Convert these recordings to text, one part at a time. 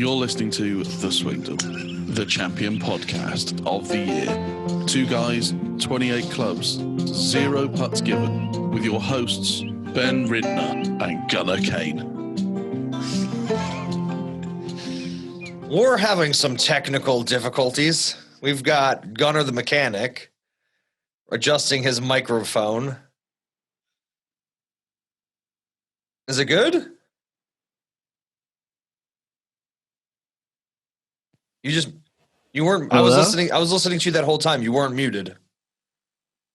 You're listening to The Swingdom, the champion podcast of the year. 2 guys, 28 clubs, 0 putts given, with your hosts, Ben Ridner and Gunnar Kane. We're having some technical difficulties. We've got Gunnar the mechanic adjusting his microphone. Is it good? You weren't. Hello? I was listening to you that whole time. You weren't muted.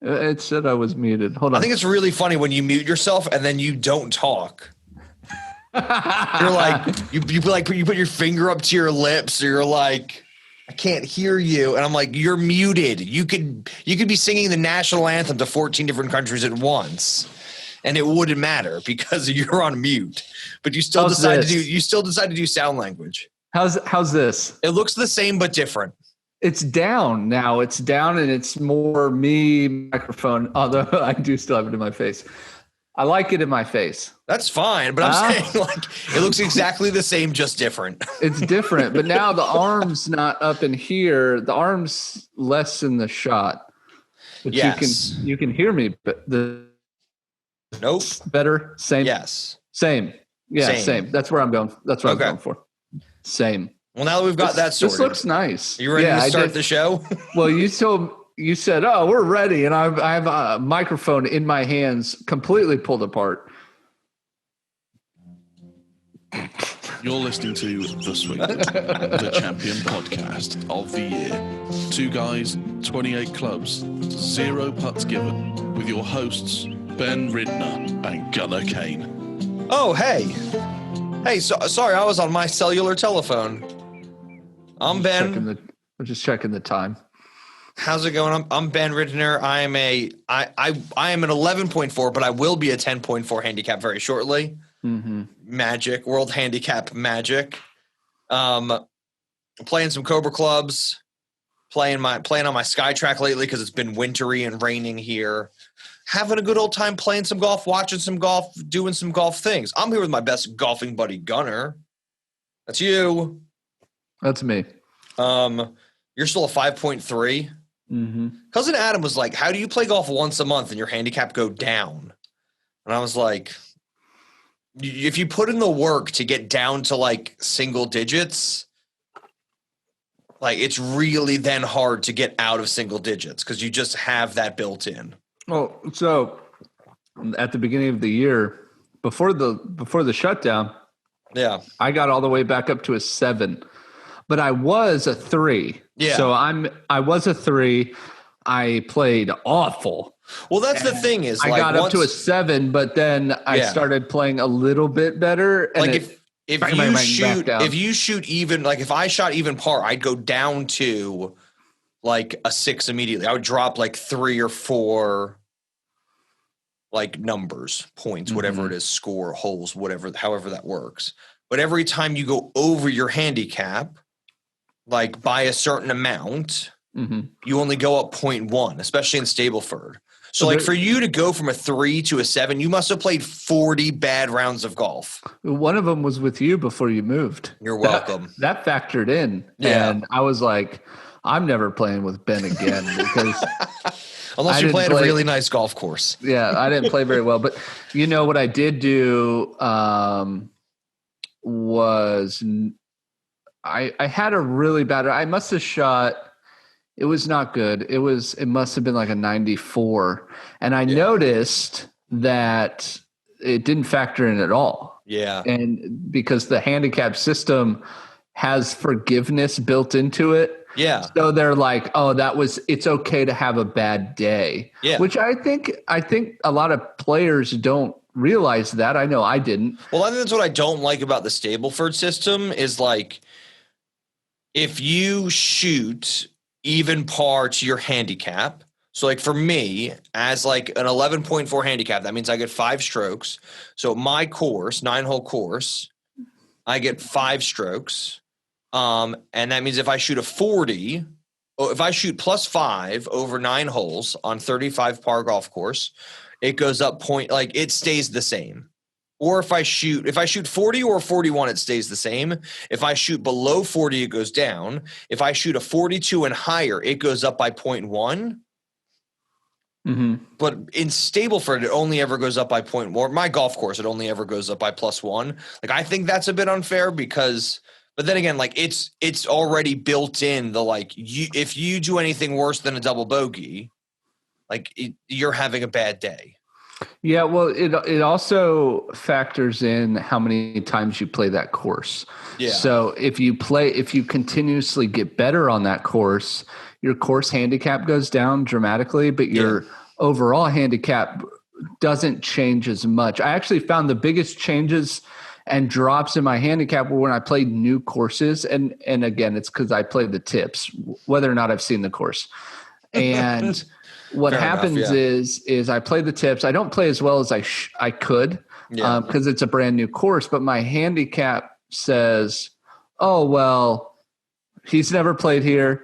It said I was muted. Hold on. I think it's really funny when you mute yourself and then you don't talk. You're like you put your finger up to your lips, or you're like, I can't hear you, and I'm like, you're muted. You could be singing the national anthem to 14 different countries at once, and it wouldn't matter because you're on mute. But you still decide to do sound language. How's this? It looks the same but different. It's down now. It's down, and it's more me microphone. Although I do still have it in my face. I like it in my face. That's fine, but I'm saying like it looks exactly the same, just different. It's different, but now the arm's not up in here. The arm's less in the shot. But yes. you can hear me, but Nope. Better? Same? Yes. Same. Yeah, same. That's where I'm going. That's what I'm going for. Same. Well, now that we've got that sorted. This looks nice. You ready to start the show? Well, you said, "Oh, we're ready," and I have a microphone in my hands, completely pulled apart. You're listening to The Swingdom, the champion podcast of the year. 2 guys, 28 clubs, 0 putts given, with your hosts, Ben Ridner and Gunnar Kane. Oh, hey. Sorry, I was on my cellular telephone. I'm Ben. I'm just checking the time. How's it going? I'm Ben Ridner. I am an 11.4, but I will be a 10.4 handicap very shortly. Mm-hmm. Magic, world handicap magic. Playing some Cobra clubs. Playing on my Sky Track lately because it's been wintry and raining here. Having a good old time playing some golf, watching some golf, doing some golf things. I'm here with my best golfing buddy, Gunnar. That's you. That's me. You're still a 5.3. Mm-hmm. Cousin Adam was like, how do you play golf once a month and your handicap go down? And I was like, if you put in the work to get down to like single digits, like it's really then hard to get out of single digits because you just have that built in. Well, so at the beginning of the year, before the shutdown, yeah, I got all the way back up to a 7, but I was a 3. Yeah. So I was a 3. I played awful. Well, that's the thing is, I got up to a 7, but then I started playing a little bit better. And like if you shoot even, like if I shot even par, I'd go down to like a 6 immediately. I would drop like 3 or 4 like numbers, points, whatever it is, score, holes, however that works. But every time you go over your handicap, like by a certain amount, you only go up 0.1, especially in Stableford. So like for you to go from a 3 to a 7, you must have played 40 bad rounds of golf. One of them was with you before you moved. You're welcome. That factored in. Yeah. And I was like, I'm never playing with Ben again because unless you play at a really nice golf course. Yeah, I didn't play very well. But you know what I did do was I had a really bad. I must have shot. It was not good. It must have been like a 94, and I noticed that it didn't factor in at all. Yeah, and because the handicap system has forgiveness built into it. Yeah. So they're like, oh, it's okay to have a bad day. Yeah. Which I think a lot of players don't realize that. I know I didn't. Well, I think that's what I don't like about the Stableford system is like, if you shoot even par to your handicap. So like for me, as like an 11.4 handicap, that means I get 5 strokes. So my course, 9-hole course, I get 5 strokes. And that means if I shoot a 40, if I shoot +5 over 9 holes on 35 par golf course, it goes up it stays the same. Or if I shoot 40 or 41, it stays the same. If I shoot below 40, it goes down. If I shoot a 42 and higher, it goes up by 0.1. Mm-hmm. But in Stableford, it only ever goes up by 0.1. My golf course, it only ever goes up by +1. Like, I think that's a bit unfair because, but then again, like it's already built in the, like, if you do anything worse than a double bogey, like you're having a bad day. Yeah, well, it also factors in how many times you play that course. Yeah. So if you continuously get better on that course, your course handicap goes down dramatically, but your overall handicap doesn't change as much. I actually found the biggest changes and drops in my handicap were when I played new courses. And again, it's because I played the tips, whether or not I've seen the course. And what happens is I play the tips. I don't play as well as I could because it's a brand new course, but my handicap says, oh, well, he's never played here.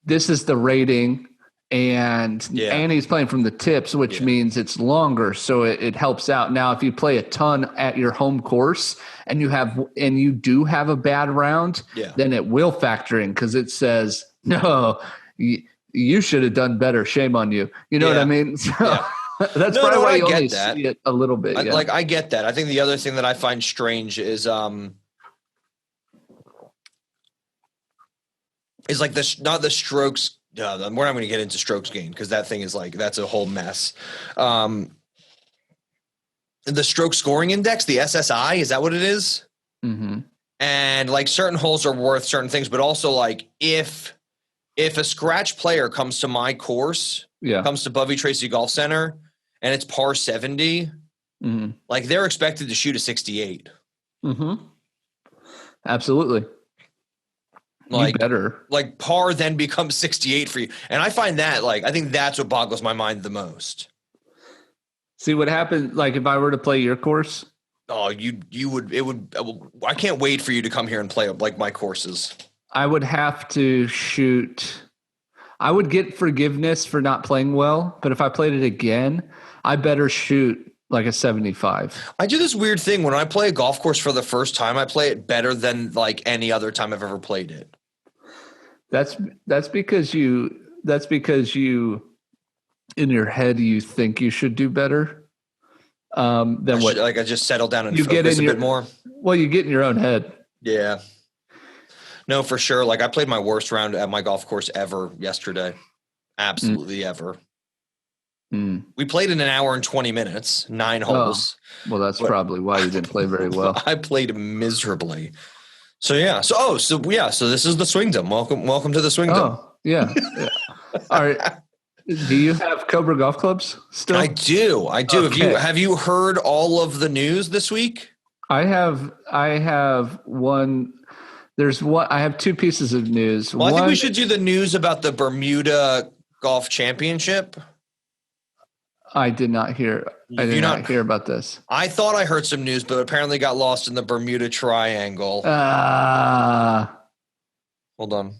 This is the rating. And he's playing from the tips, which means it's longer. So it helps out. Now, if you play a ton at your home course and you do have a bad round, then it will factor in because it says, no, you should have done better. Shame on you. You know what I mean? So that's probably why you only see it a little bit. Like, I get that. I think the other thing that I find strange is like not the strokes. We're not going to get into strokes gained because that thing is like, that's a whole mess. The stroke scoring index, the SSI, is that what it is? Mm-hmm. And like certain holes are worth certain things, but also like if a scratch player comes to my course, comes to Bovey Tracy Golf Center, and it's par 70, like they're expected to shoot a 68. Mm-hmm. Absolutely. Like, better. Like par then becomes 68 for you. And I find that, like, I think that's what boggles my mind the most. See what happened, like if I were to play your course? Oh, I can't wait for you to come here and play like my courses. I would have to shoot. I would get forgiveness for not playing well, but if I played it again, I better shoot like a 75. I do this weird thing when I play a golf course for the first time. I play it better than like any other time I've ever played it. That's because you in your head you think you should do better. Then I just settle down and focus a bit more. Well, you get in your own head. Yeah. No, for sure. Like I played my worst round at my golf course ever yesterday. Absolutely ever. We played in an hour and 20 minutes, 9 holes. Well, that's probably why you didn't play very well. I played miserably. So yeah. So this is the Swingdom. Welcome to the Swingdom. Oh, yeah. All right. Do you have Cobra golf clubs still? I do. Okay. Have you heard all of the news this week? I have one. I have 2 pieces of news. Well, I think we should do the news about the Bermuda Golf Championship. I did not hear. I did not hear about this. I thought I heard some news, but apparently got lost in the Bermuda Triangle. Hold on.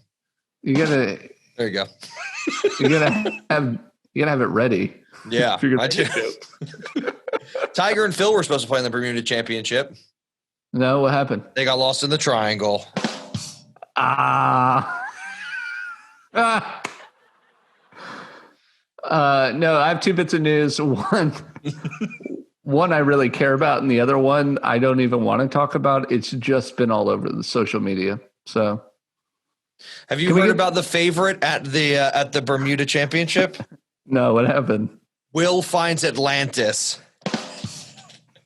You gotta. There you go. You gotta have it ready. Yeah, I do. Tiger and Phil were supposed to play in the Bermuda Championship. No, what happened? They got lost in the Triangle. No, I have 2 bits of news. One I really care about, and the other one I don't even want to talk about. It's just been all over the social media. So, have you heard about the favorite at the Bermuda Championship? No, what happened? Will finds Atlantis.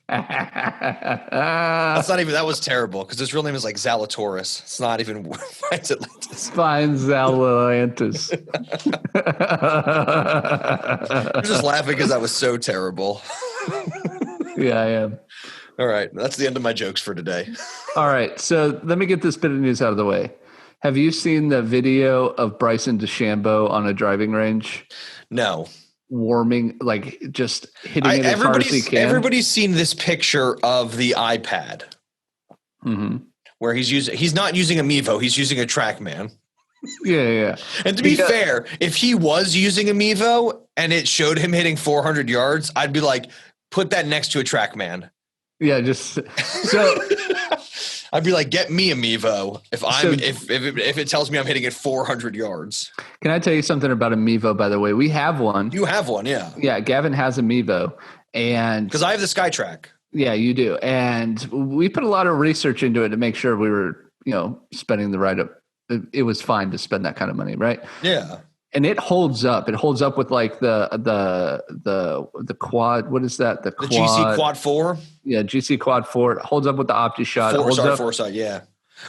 That was terrible because his real name is like Zalatoris. It's not even finds Atlantis. Finds Atlantis. I'm just laughing because that was so terrible. Yeah, I am. All right. That's the end of my jokes for today. All right. So let me get this bit of news out of the way. Have you seen the video of Bryson DeChambeau on a driving range? No. Warming, like just hitting it as hard as he can. Everybody's seen this picture of the iPad where he's not using a Mevo, he's using a TrackMan. Yeah. And to be fair, if he was using a Mevo and it showed him hitting 400 yards, I'd be like, put that next to a TrackMan. Yeah, just so I'd be like, get me a Mevo if it tells me I'm hitting it 400 yards. Can I tell you something about a Mevo, by the way? We have one. You have one, yeah. Yeah, Gavin has a Mevo. And because I have the SkyTrack. Yeah, you do. And we put a lot of research into it to make sure we were, spending the right it was fine to spend that kind of money, right? Yeah. And it holds up. It holds up with like the quad. What is that? The GC Quad 4. Yeah, GC Quad 4. It holds up with the OptiShot. Foresight. Yeah.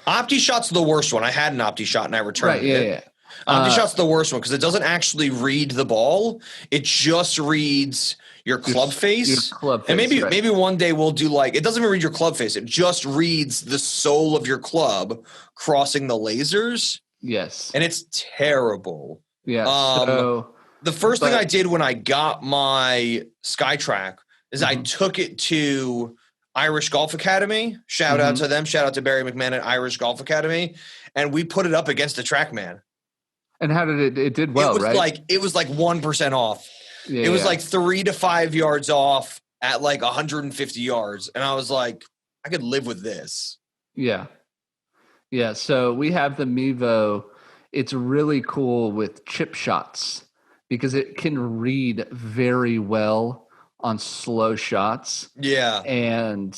OptiShot's the worst one. I had an OptiShot and I returned it. Yeah. OptiShot's the worst one because it doesn't actually read the ball. It just reads your club face. And maybe one day we'll do it doesn't even read your club face. It just reads the sole of your club crossing the lasers. Yes. And it's terrible. Yeah. So the first thing I did when I got my SkyTrack is I took it to Irish Golf Academy. Shout out to them. Shout out to Barry McMahon at Irish Golf Academy. And we put it up against the TrackMan. And how did it did well, right? It was 1% off. Yeah, it was 3 to 5 yards off at 150 yards. And I was like, I could live with this. Yeah. Yeah. So we have the Mevo. It's really cool with chip shots because it can read very well on slow shots. Yeah. And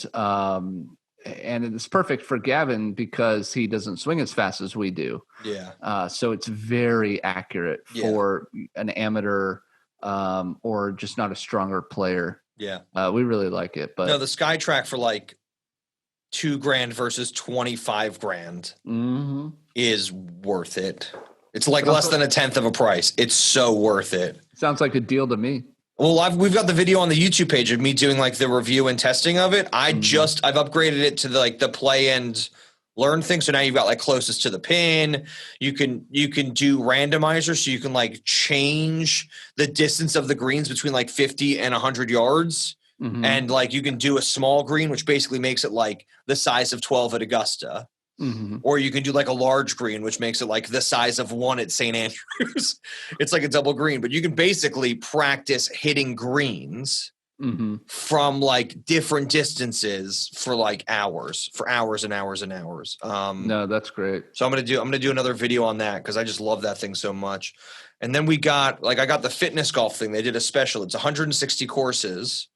it's perfect for Gavin because he doesn't swing as fast as we do. Yeah. So it's very accurate for an amateur or just not a stronger player. Yeah. We really like it. But no, the SkyTrack for $2,000 versus $25,000 is worth it. It's less than a tenth of a price. It's so worth it. Sounds like a deal to me. Well, we've got the video on the YouTube page of me doing the review and testing of it. I've upgraded it to the play and learn thing. So now you've got closest to the pin. You can do randomizers, so you can change the distance of the greens between 50 and 100 yards. Mm-hmm. And you can do a small green, which basically makes it the size of 12 at Augusta. Mm-hmm. Or you can do a large green, which makes it the size of 1 at St. Andrews. It's a double green, but you can basically practice hitting greens from different distances for hours and hours and hours. No, that's great. So I'm gonna do another video on that because I just love that thing so much. And then we got I got the fitness golf thing. They did a special. It's 160 courses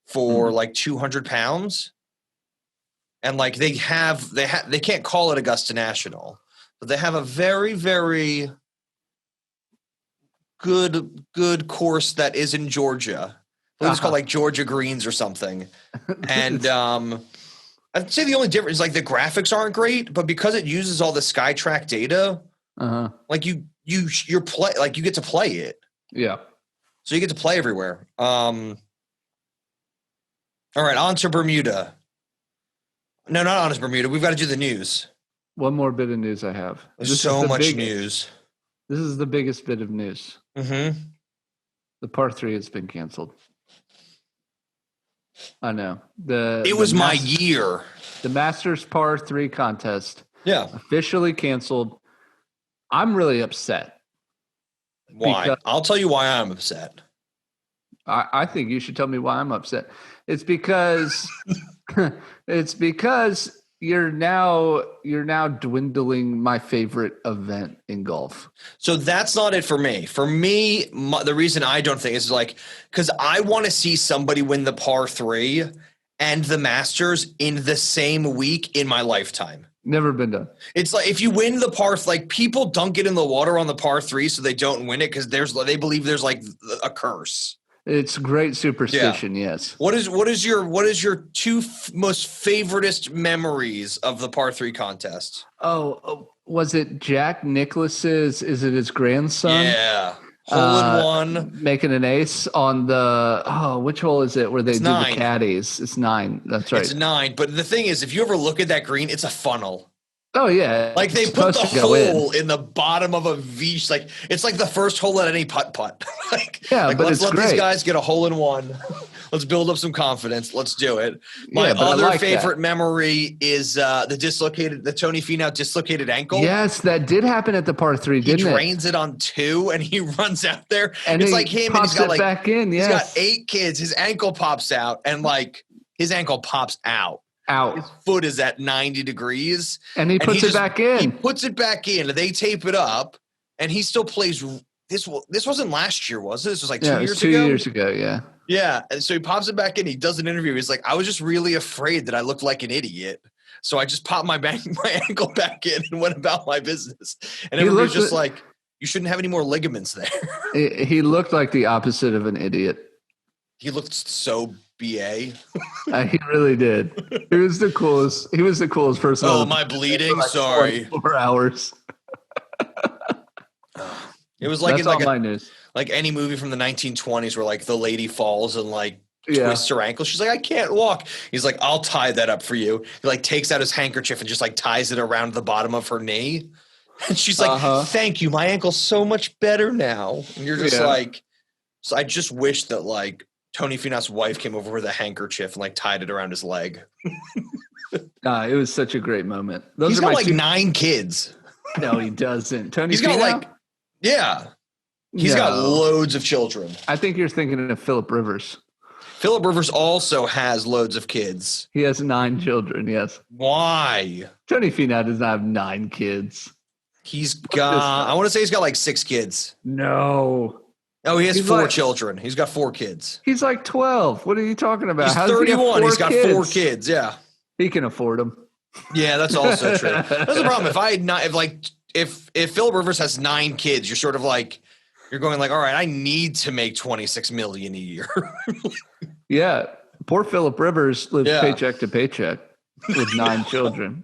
for 200 pounds. And they can't call it Augusta National, but they have a very, very good course that is in Georgia. I think it's called Georgia Greens or something. And I'd say the only difference is the graphics aren't great, but because it uses all the SkyTrack data, you get to play it. Yeah. So you get to play everywhere. All right, on to Bermuda. No, not on to Bermuda. We've got to do the news. One more bit of news I have. There's so much news. This is the biggest bit of news. Mm-hmm. The par 3 has been canceled. I know. It was my year. The Masters par 3 contest. Yeah. Officially canceled. I'm really upset. Why? I'll tell you why I'm upset. I think you should tell me why I'm upset. It's because you're now dwindling my favorite event in golf. So that's not it for me. For me, the reason I don't think is because I want to see somebody win the par 3 and the Masters in the same week in my lifetime. Never been done. It's if you win the par, people dunk it in the water on the par 3 so they don't win it because they believe there's a curse. It's great superstition, yes. What is your two most favoritist memories of the par 3 contest? Oh, was it Jack Nicklaus's? Is it his grandson? Yeah, hole in one, making an ace on the which hole is it? Where they do the caddies? It's 9. That's right. It's 9. But the thing is, if you ever look at that green, it's a funnel. Oh yeah, they put the hole in the bottom of a V. It's the first hole at any putt. But let's let these guys get a hole in one. Let's build up some confidence. Let's do it. My other favorite memory is the Tony Finau dislocated ankle. Yes, that did happen at the par 3. Didn't he drains it on 2 and he runs out there. And it's him, and he's got back in. He's got 8 kids. His ankle pops out and his ankle pops out. His foot is at 90 degrees. And he puts it back in. He puts it back in. They tape it up, and he still plays. This wasn't last year, was it? This was like 2 years ago? 2 years ago, yeah. Yeah, and so he pops it back in. He does an interview. He's like, I was just really afraid that I looked like an idiot. So I just popped my ankle back in and went about my business. And everybody's just like, you shouldn't have any more ligaments there. He looked like the opposite of an idiot. He looked so BA. He really did. He was the coolest. He was the coolest person. Oh, am I bleeding? Like sorry. 4 hours. It was like that's my news. Like any movie from the 1920s where like the lady falls and like twists her ankle. She's like, I can't walk. He's like, I'll tie that up for you. He like takes out his handkerchief and just like ties it around the bottom of her knee. And she's like, thank you. My ankle's so much better now. And you're just like, so I just wish that like Tony Finau's wife came over with a handkerchief and like tied it around his leg. It was such a great moment. He's got like 9 kids. No, he doesn't. He's got like, he's got loads of children. I think you're thinking of Philip Rivers. Philip Rivers also has loads of kids. He has 9 children, yes. Why? Tony Finau does not have 9 kids. He's got, I want to say he's got like 6 kids. No. Oh, he has 4 children. He's got 4 kids. He's like 12. What are you talking about? He's 31. He's got 4 kids. Yeah. He can afford them. Yeah, that's also true. That's the problem. If Philip Rivers has 9 kids, you're sort of like, you're going like, all right, I need to make $26 million a year. Yeah. Poor Philip Rivers lives paycheck to paycheck with 9 children.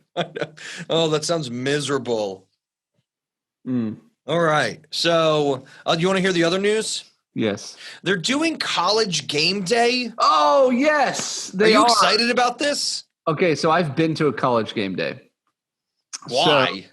Oh, that sounds miserable. Mm. All right. So you want to hear the other news? Yes. They're doing College Game Day. Oh, yes. They are. You excited about this? Okay, so I've been to a College Game Day. Why? So,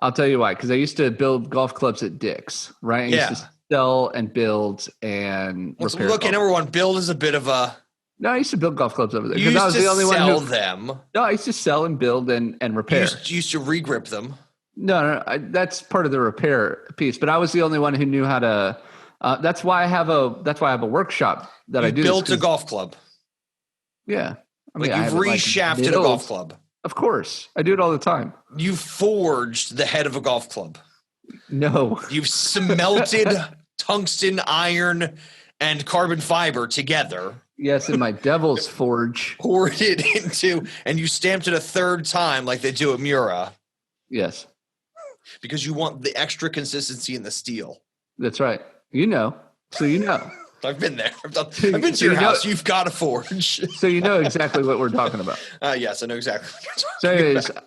I'll tell you why. Because I used to build golf clubs at Dick's, right? I used to sell and build and repair. Okay, number one, build is a bit of a... No, I used to build golf clubs over there. You used to sell them. No, I used to sell and build and repair. You used to regrip them. No, that's part of the repair piece. But I was the only one who knew how to. That's why I have a workshop that I do. Built a golf club. Yeah, I mean, you've reshafted a golf club. Of course, I do it all the time. You forged the head of a golf club. No, you've smelted tungsten, iron, and carbon fiber together. Yes, in my Devil's Forge. Poured it into, and you stamped it a 3rd time like they do at Mura. Yes. Because you want the extra consistency in the steel. That's right. You know. So you know. I've been there. I've been to your house. You've got a forge. So you know exactly what we're talking about. Yes, I know exactly what you're so anyways, about.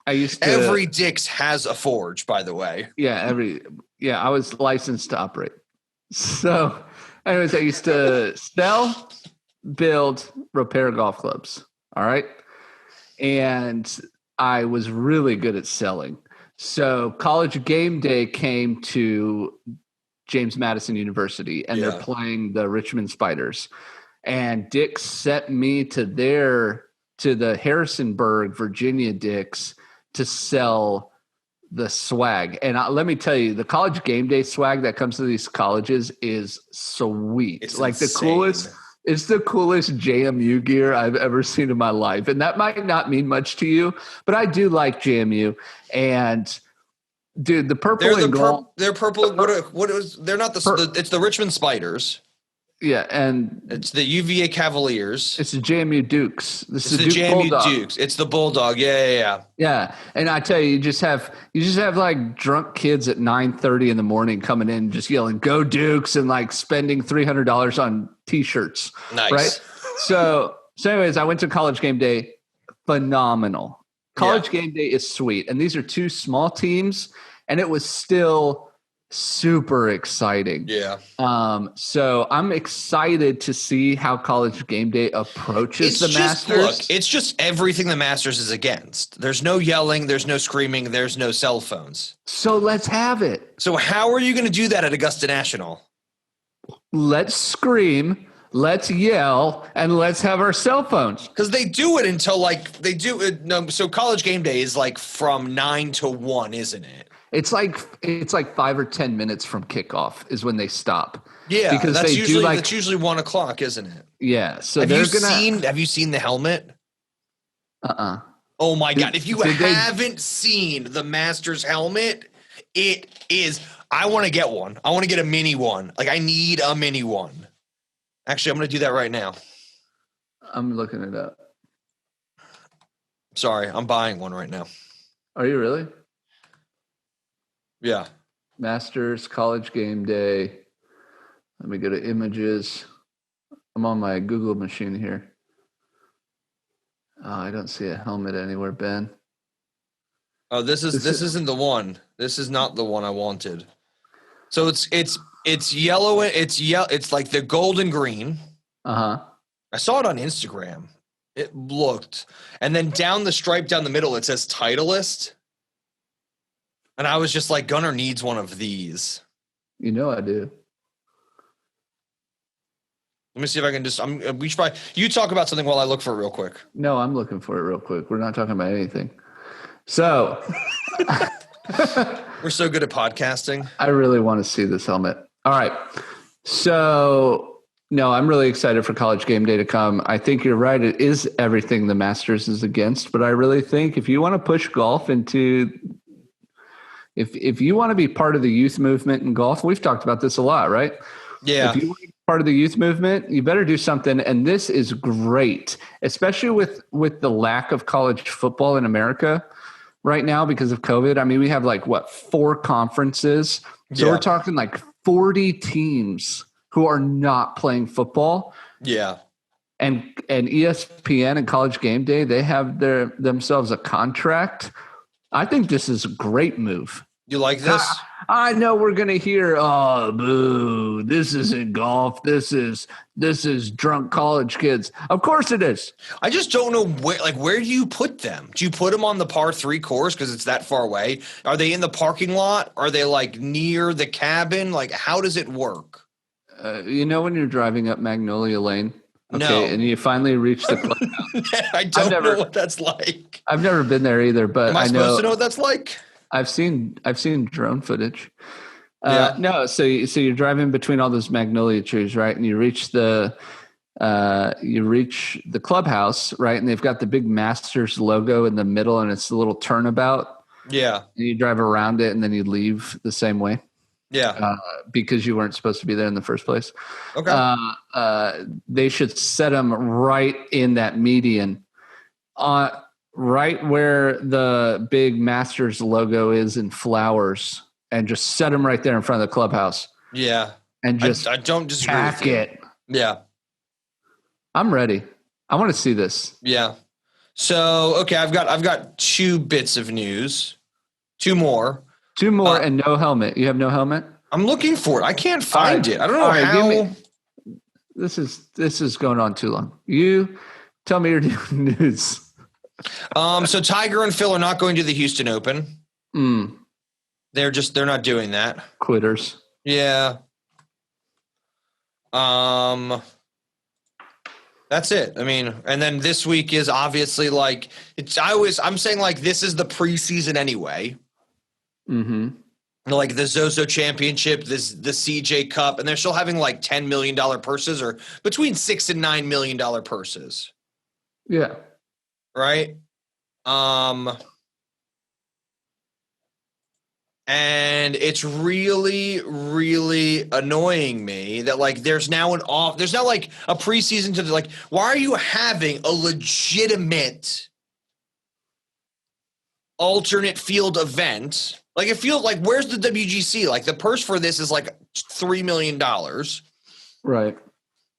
I used to... Every Dick's has a forge, by the way. Yeah, I was licensed to operate. So anyways, I used to sell, build, repair golf clubs. All right. And I was really good at selling. So College Game Day came to James Madison University and they're playing the Richmond Spiders. And Dick's sent me to the Harrisonburg, Virginia Dick's to sell the swag. And let me tell you, the College Game Day swag that comes to these colleges is sweet. It's like insane. It's the coolest JMU gear I've ever seen in my life. And that might not mean much to you, but I do like JMU. And dude, the purple and gold. They're purple. What is? They're not it's the Richmond Spiders. Yeah, and it's the UVA Cavaliers. It's the JMU Dukes. This is the JMU Bulldog. Dukes. It's the Bulldog. Yeah. And I tell you, you just have like drunk kids at 9:30 in the morning coming in, just yelling "Go Dukes" and like spending $300 on T-shirts. Nice. Right. So anyways, I went to College Game Day. Phenomenal. College Game Day is sweet, and these are 2 small teams, and it was still super exciting. Yeah. So I'm excited to see how College Game Day approaches the Masters. Look, it's just everything the Masters is against. There's no yelling, there's no screaming, there's no cell phones. So let's have it. So how are you going to do that at Augusta National? Let's scream, let's yell, and let's have our cell phones. Because they do it until so College Game Day is like from 9 to 1, isn't it? It's like 5 or 10 minutes from kickoff is when they stop. Yeah, because that's usually 1 o'clock, isn't it? Yeah. So have you seen the helmet? Oh my God. If you haven't seen the Masters helmet, it is, I want to get one. I want to get a mini one. Like I need a mini one. Actually, I'm going to do that right now. I'm looking it up. Sorry, I'm buying one right now. Are you really? Yeah. Masters College Game Day. Let me go to images. I'm on my Google machine here. Oh, I don't see a helmet anywhere, Ben. Oh, this isn't the one. This is not the one I wanted. So it's yellow. It's like the golden green. I saw it on Instagram. It looked, and then down the stripe down the middle, it says Titleist. And I was just like, Gunnar needs one of these. You know I do. Let me see if I can just. We should probably. You talk about something while I look for it real quick. No, I'm looking for it real quick. We're not talking about anything. So we're so good at podcasting. I really want to see this helmet. All right. So no, I'm really excited for College Game Day to come. I think you're right. It is everything the Masters is against, but I really think if you want to push golf into, if you want to be part of the youth movement in golf, we've talked about this a lot, right? Yeah. If you want to be part of the youth movement, you better do something. And this is great, especially with the lack of college football in America right now because of COVID. I mean, we have 4 conferences. So we're talking 40 teams who are not playing football. Yeah. And ESPN and College Game Day, they have themselves a contract. I think this is a great move. You like this? I know we're going to hear, oh, boo, this isn't golf. This is drunk college kids. Of course it is. I just don't know where do you put them? Do you put them on the par 3 course because it's that far away? Are they in the parking lot? Are they near the cabin? How does it work? When you're driving up Magnolia Lane, okay, no. and you finally reach the clubhouse. I don't know what that's like. I've never been there either, but am I supposed to know what that's like? I've seen drone footage. Yeah. No, so you're driving between all those magnolia trees, right? And you reach the clubhouse, right? And they've got the big Masters logo in the middle, and it's a little turnabout. Yeah. And you drive around it, and then you leave the same way. Yeah. Because you weren't supposed to be there in the first place. Okay. They should set them right in that median, right where the big Masters logo is in flowers, and just set them right there in front of the clubhouse. Yeah. And just I don't disagree pack with you. it. Yeah. I'm ready. I want to see this. Yeah. So, okay, I've got 2 bits of news. 2 more. 2 more and no helmet. You have no helmet? I'm looking for it. I can't find it. I don't know how. This is going on too long. You tell me your news. So Tiger and Phil are not going to the Houston Open. They're not doing that. Quitters. Yeah. That's it. I mean, and then this week is obviously I'm saying this is the preseason anyway. Mm-hmm. The Zozo Championship, the CJ Cup, and they're still having $10 million purses or between $6 and $9 million purses. Yeah. Right. And it's really, really annoying me that there's now a preseason to why are you having a legitimate alternate field event? It feels where's the WGC? The purse for this is $3 million. Right.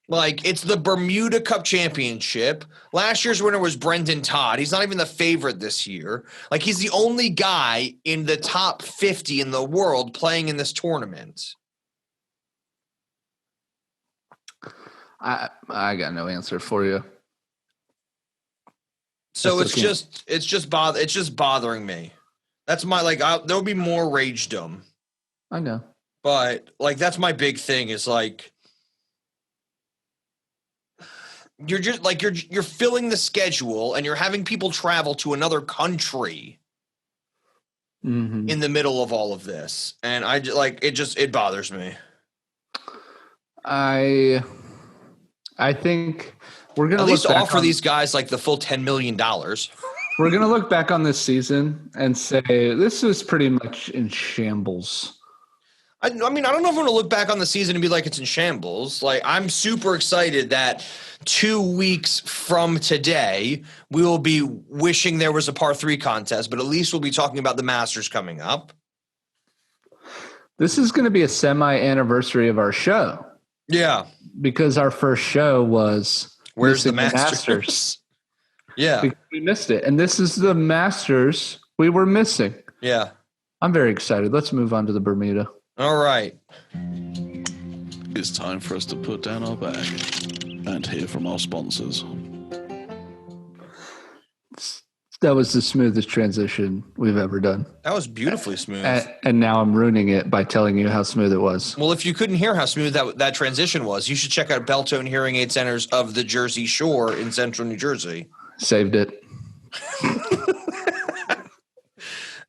It's the Bermuda Cup Championship. Last year's winner was Brendan Todd. He's not even the favorite this year. He's the only guy in the top 50 in the world playing in this tournament. I got no answer for you. So it's just bothering me. That's my there'll be more ragedom. I know. But that's my big thing is you're just you're filling the schedule and you're having people travel to another country in the middle of all of this. And it bothers me. I I think we're going to at least offer these guys like the full $10 million. We're going to look back on this season and say this was pretty much in shambles. I mean, I don't know if I'm going to look back on the season and be like it's in shambles. Like, I'm super excited that 2 weeks from today, we will be wishing there was a par 3 contest, but at least we'll be talking about the Masters coming up. This is going to be a semi-anniversary of our show. Yeah. Because our first show was Where's the Masters? Yeah. Because we missed it. And this is the Masters we were missing. Yeah. I'm very excited. Let's move on to the Bermuda. All right. It's time for us to put down our bag and hear from our sponsors. That was the smoothest transition we've ever done. That was beautifully smooth. And now I'm ruining it by telling you how smooth it was. Well, if you couldn't hear how smooth that transition was, you should check out Beltone Hearing Aid Centers of the Jersey Shore in central New Jersey. Saved it.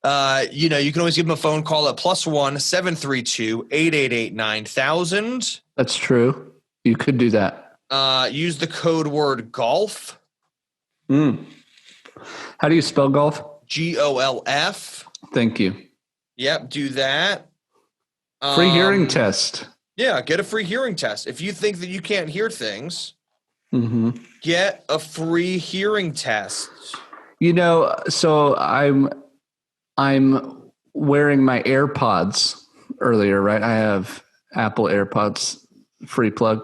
You can always give them a phone call at +1 732 888 9000. That's true. You could do that. Use the code word golf. How do you spell golf? GOLF. Thank you. Yep, do that. Free hearing test. Yeah, get a free hearing test. If you think that you can't hear things, get a free hearing test. So I'm wearing my AirPods earlier, right? I have Apple AirPods free plug.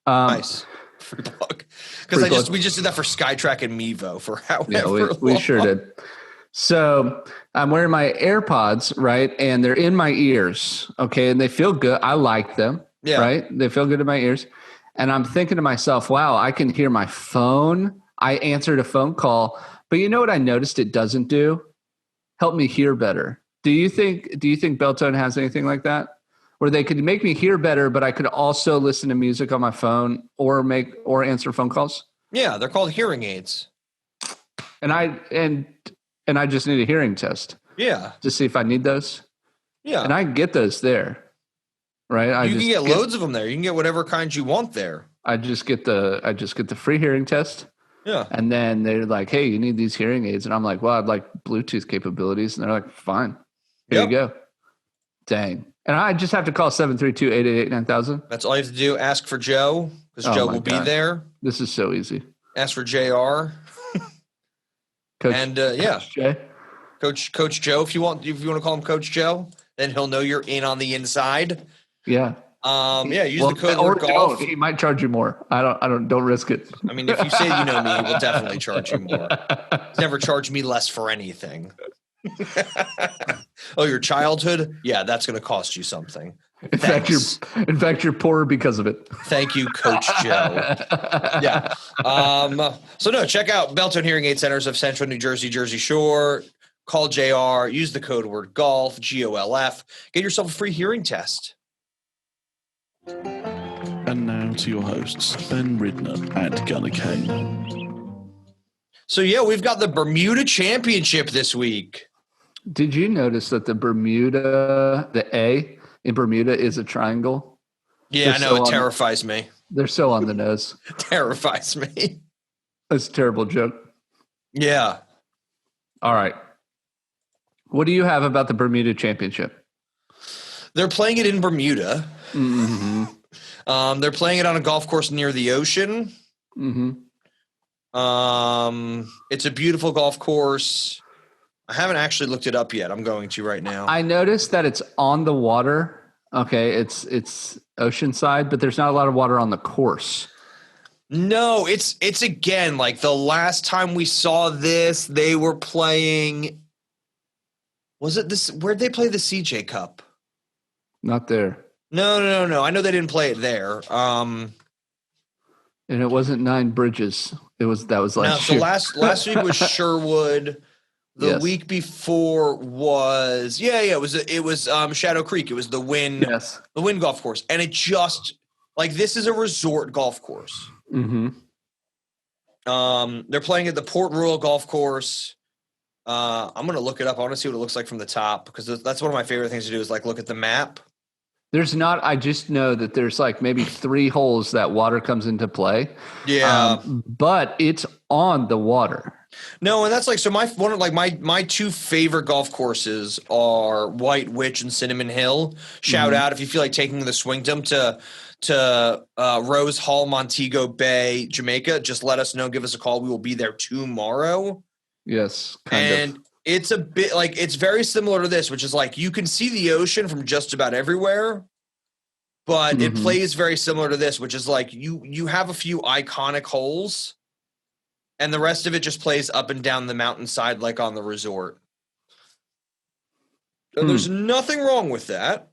Nice. Free plug. Because we just did that for Skytrack and Mevo for however long. We sure did. So I'm wearing my AirPods, right? And they're in my ears. Okay. And they feel good. I like them. Yeah. Right. They feel good in my ears. And I'm thinking to myself, wow, I can hear my phone. I answered a phone call, but you know what I noticed it doesn't do? Help me hear better. Do you think Beltone has anything like that? Where they could make me hear better, but I could also listen to music on my phone or answer phone calls? Yeah, they're called hearing aids. And I just need a hearing test. Yeah. To see if I need those. Yeah. And I can get those there. Right? You can get loads of them there. You can get whatever kinds you want there. I just get the free hearing test. Yeah. And then they're like, hey, you need these hearing aids. And I'm like, well, I'd like Bluetooth capabilities. And they're like, fine. Here you go. Dang. And I just have to call 732-888-9000. That's all you have to do. Ask for Joe, because Joe will be there. This is so easy. Ask for JR. Coach, and Coach Jay. Coach Joe, if you want to call him Coach Joe, then he'll know you're in on the inside. Yeah. Use the code word golf. He might charge you more. Don't risk it. I mean, if you say you know me, he will definitely charge you more. He's never charged me less for anything. Oh, your childhood? Yeah, that's going to cost you something. In fact, you're poorer because of it. Thank you, Coach Joe. Yeah. So no, check out Beltone Hearing Aid Centers of Central New Jersey, Jersey Shore. Call JR. Use the code word golf, GOLF. Get yourself a free hearing test. And now to your hosts, Ben Ridner and Gunnar Kane. So yeah, we've got the Bermuda Championship this week. Did you notice that the A in Bermuda is a triangle? Yeah, I know. It terrifies me. They're so on the nose. Terrifies me. That's a terrible joke. Yeah. All right. What do you have about the Bermuda Championship? They're playing it in Bermuda. Mm-hmm. They're playing it on a golf course near the ocean. Mm-hmm. It's a beautiful golf course. I haven't actually looked it up yet. I'm going to right now. I noticed that it's on the water. Okay, it's oceanside, but there's not a lot of water on the course. No, it's again like the last time we saw this, they were playing. Was it this? Where'd they play the CJ Cup? Not there. No. I know they didn't play it there. And it wasn't Nine Bridges. That was last year. So last week was Sherwood. The week before was it was Shadow Creek. It was the Wynn the Wynn golf course, and it just like this is a resort golf course. Mm-hmm. They're playing at the Port Royal Golf Course. I'm gonna look it up. I want to see what it looks like from the top because that's one of my favorite things to do is like look at the map. There's not. I just know that there's like maybe 3 holes that water comes into play. Yeah, but it's on the water. No, and that's like so. My 2 favorite golf courses are White Witch and Cinnamon Hill. Shout out if you feel like taking the swingdom to Rose Hall, Montego Bay, Jamaica. Just let us know. Give us a call. We will be there tomorrow. Yes, kind of. It's a bit like it's very similar to this, which is like you can see the ocean from just about everywhere, but it plays very similar to this, which is like you have a few iconic holes, and the rest of it just plays up and down the mountainside like on the resort. And there's nothing wrong with that.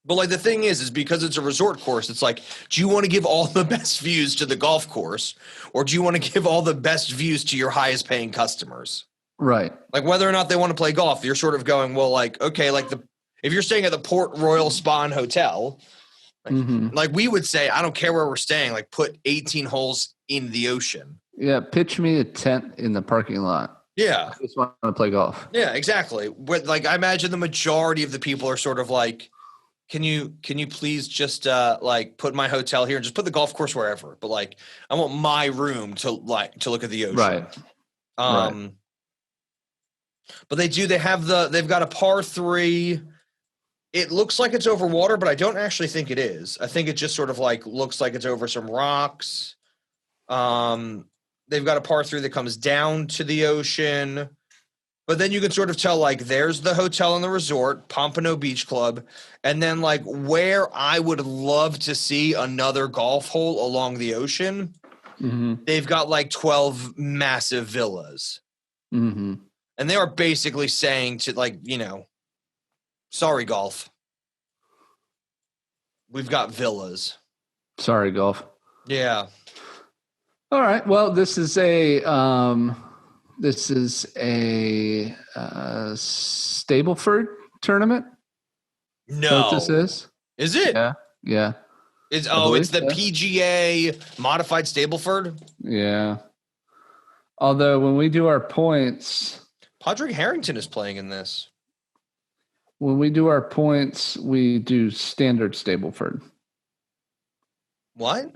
But like the thing is because it's a resort course, it's like, do you want to give all the best views to the golf course, or do you want to give all the best views to your highest paying customers? Right. Like whether or not they want to play golf, you're sort of going, well, like, okay, like if you're staying at the Port Royal Spa and Hotel, like we would say, I don't care where we're staying, like put 18 holes in the ocean. Yeah, pitch me a tent in the parking lot. Yeah. I just want to play golf. Yeah, exactly. But like I imagine the majority of the people are sort of like, Can you please just like put my hotel here and just put the golf course wherever? But like I want my room to look at the ocean. Right. But they've got a par 3. It looks like it's over water, but I don't actually think it is. I think it just sort of like looks like it's over some rocks. They've got a par 3 that comes down to the ocean. But then you can sort of tell, like, there's the hotel and the resort, Pompano Beach Club, and then, like, where I would love to see another golf hole along the ocean, they've got, like, 12 massive villas. And they are basically saying to, like, you know, sorry, golf. We've got villas. Sorry, golf. Yeah. All right. Well, this is a Stableford tournament. No, what this is it? Yeah. It's the PGA modified Stableford. Yeah. Although when we do our points, Padraig Harrington is playing in this. When we do our points, we do standard Stableford. What?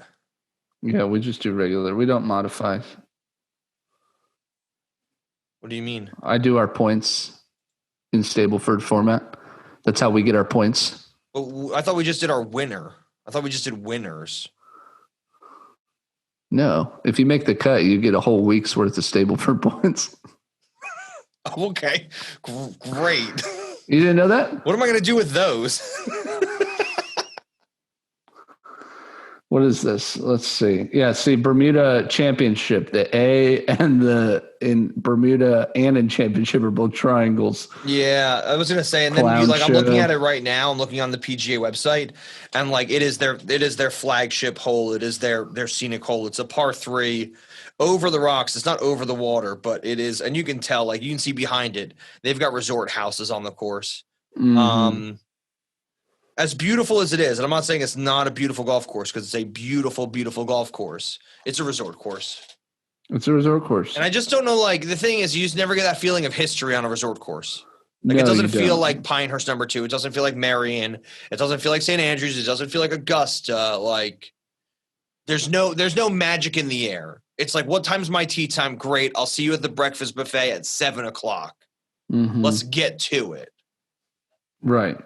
Yeah, we just do regular. We don't modify. What do you mean? I do our points in Stableford format. That's how we get our points. Well, I thought we just did our winner. I thought we just did winners. No. If you make the cut, you get a whole week's worth of Stableford points. Okay. Great. You didn't know that? What am I going to do with those? What is this? Let's see. Yeah, see, Bermuda Championship, the A and in Bermuda and in Championship are both triangles. Yeah, I was gonna say, and then I'm looking at it right now. I'm looking on the PGA website, and like it is their flagship hole. It is their scenic hole. It's a par 3 over the rocks. It's not over the water, but it is, and you can tell, like you can see behind it, they've got resort houses on the course. As beautiful as it is, and I'm not saying it's not a beautiful golf course because it's a beautiful, beautiful golf course. It's a resort course. It's a resort course. And I just don't know, like, the thing is, you just never get that feeling of history on a resort course. Like, it doesn't feel like Pinehurst number 2. It doesn't feel like Marion. It doesn't feel like St. Andrews. It doesn't feel like Augusta. Like, there's no magic in the air. It's like, what time's my tea time? Great. I'll see you at the breakfast buffet at 7 o'clock. Let's get to it. Right.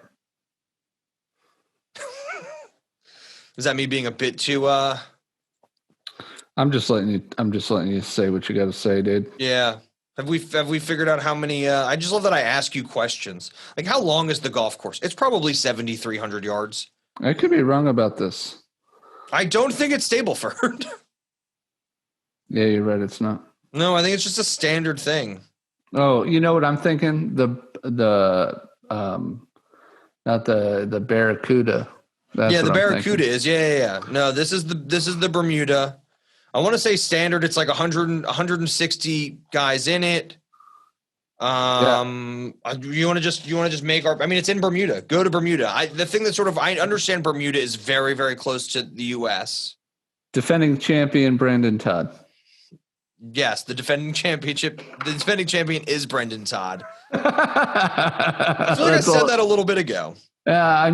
Is that me being a bit too I'm just letting you say what you got to say, dude. Yeah. Have we figured out how many I just love that I ask you questions. Like, how long is the golf course? It's probably 7,300 yards. I could be wrong about this. I don't think it's Stableford. Yeah, you're right, it's not. No, I think it's just a standard thing. Oh, you know what I'm thinking? Not the Barracuda. That's the Barracuda is. Yeah. No, this is the Bermuda. I want to say standard. It's like 160 guys in it. You want to just make our. I mean, it's in Bermuda. Go to Bermuda. The thing that sort of I understand Bermuda is very, very close to the U.S. Defending champion Brandon Todd. Yes, the defending champion is Brendan Todd. I feel like I said that a little bit ago. Yeah,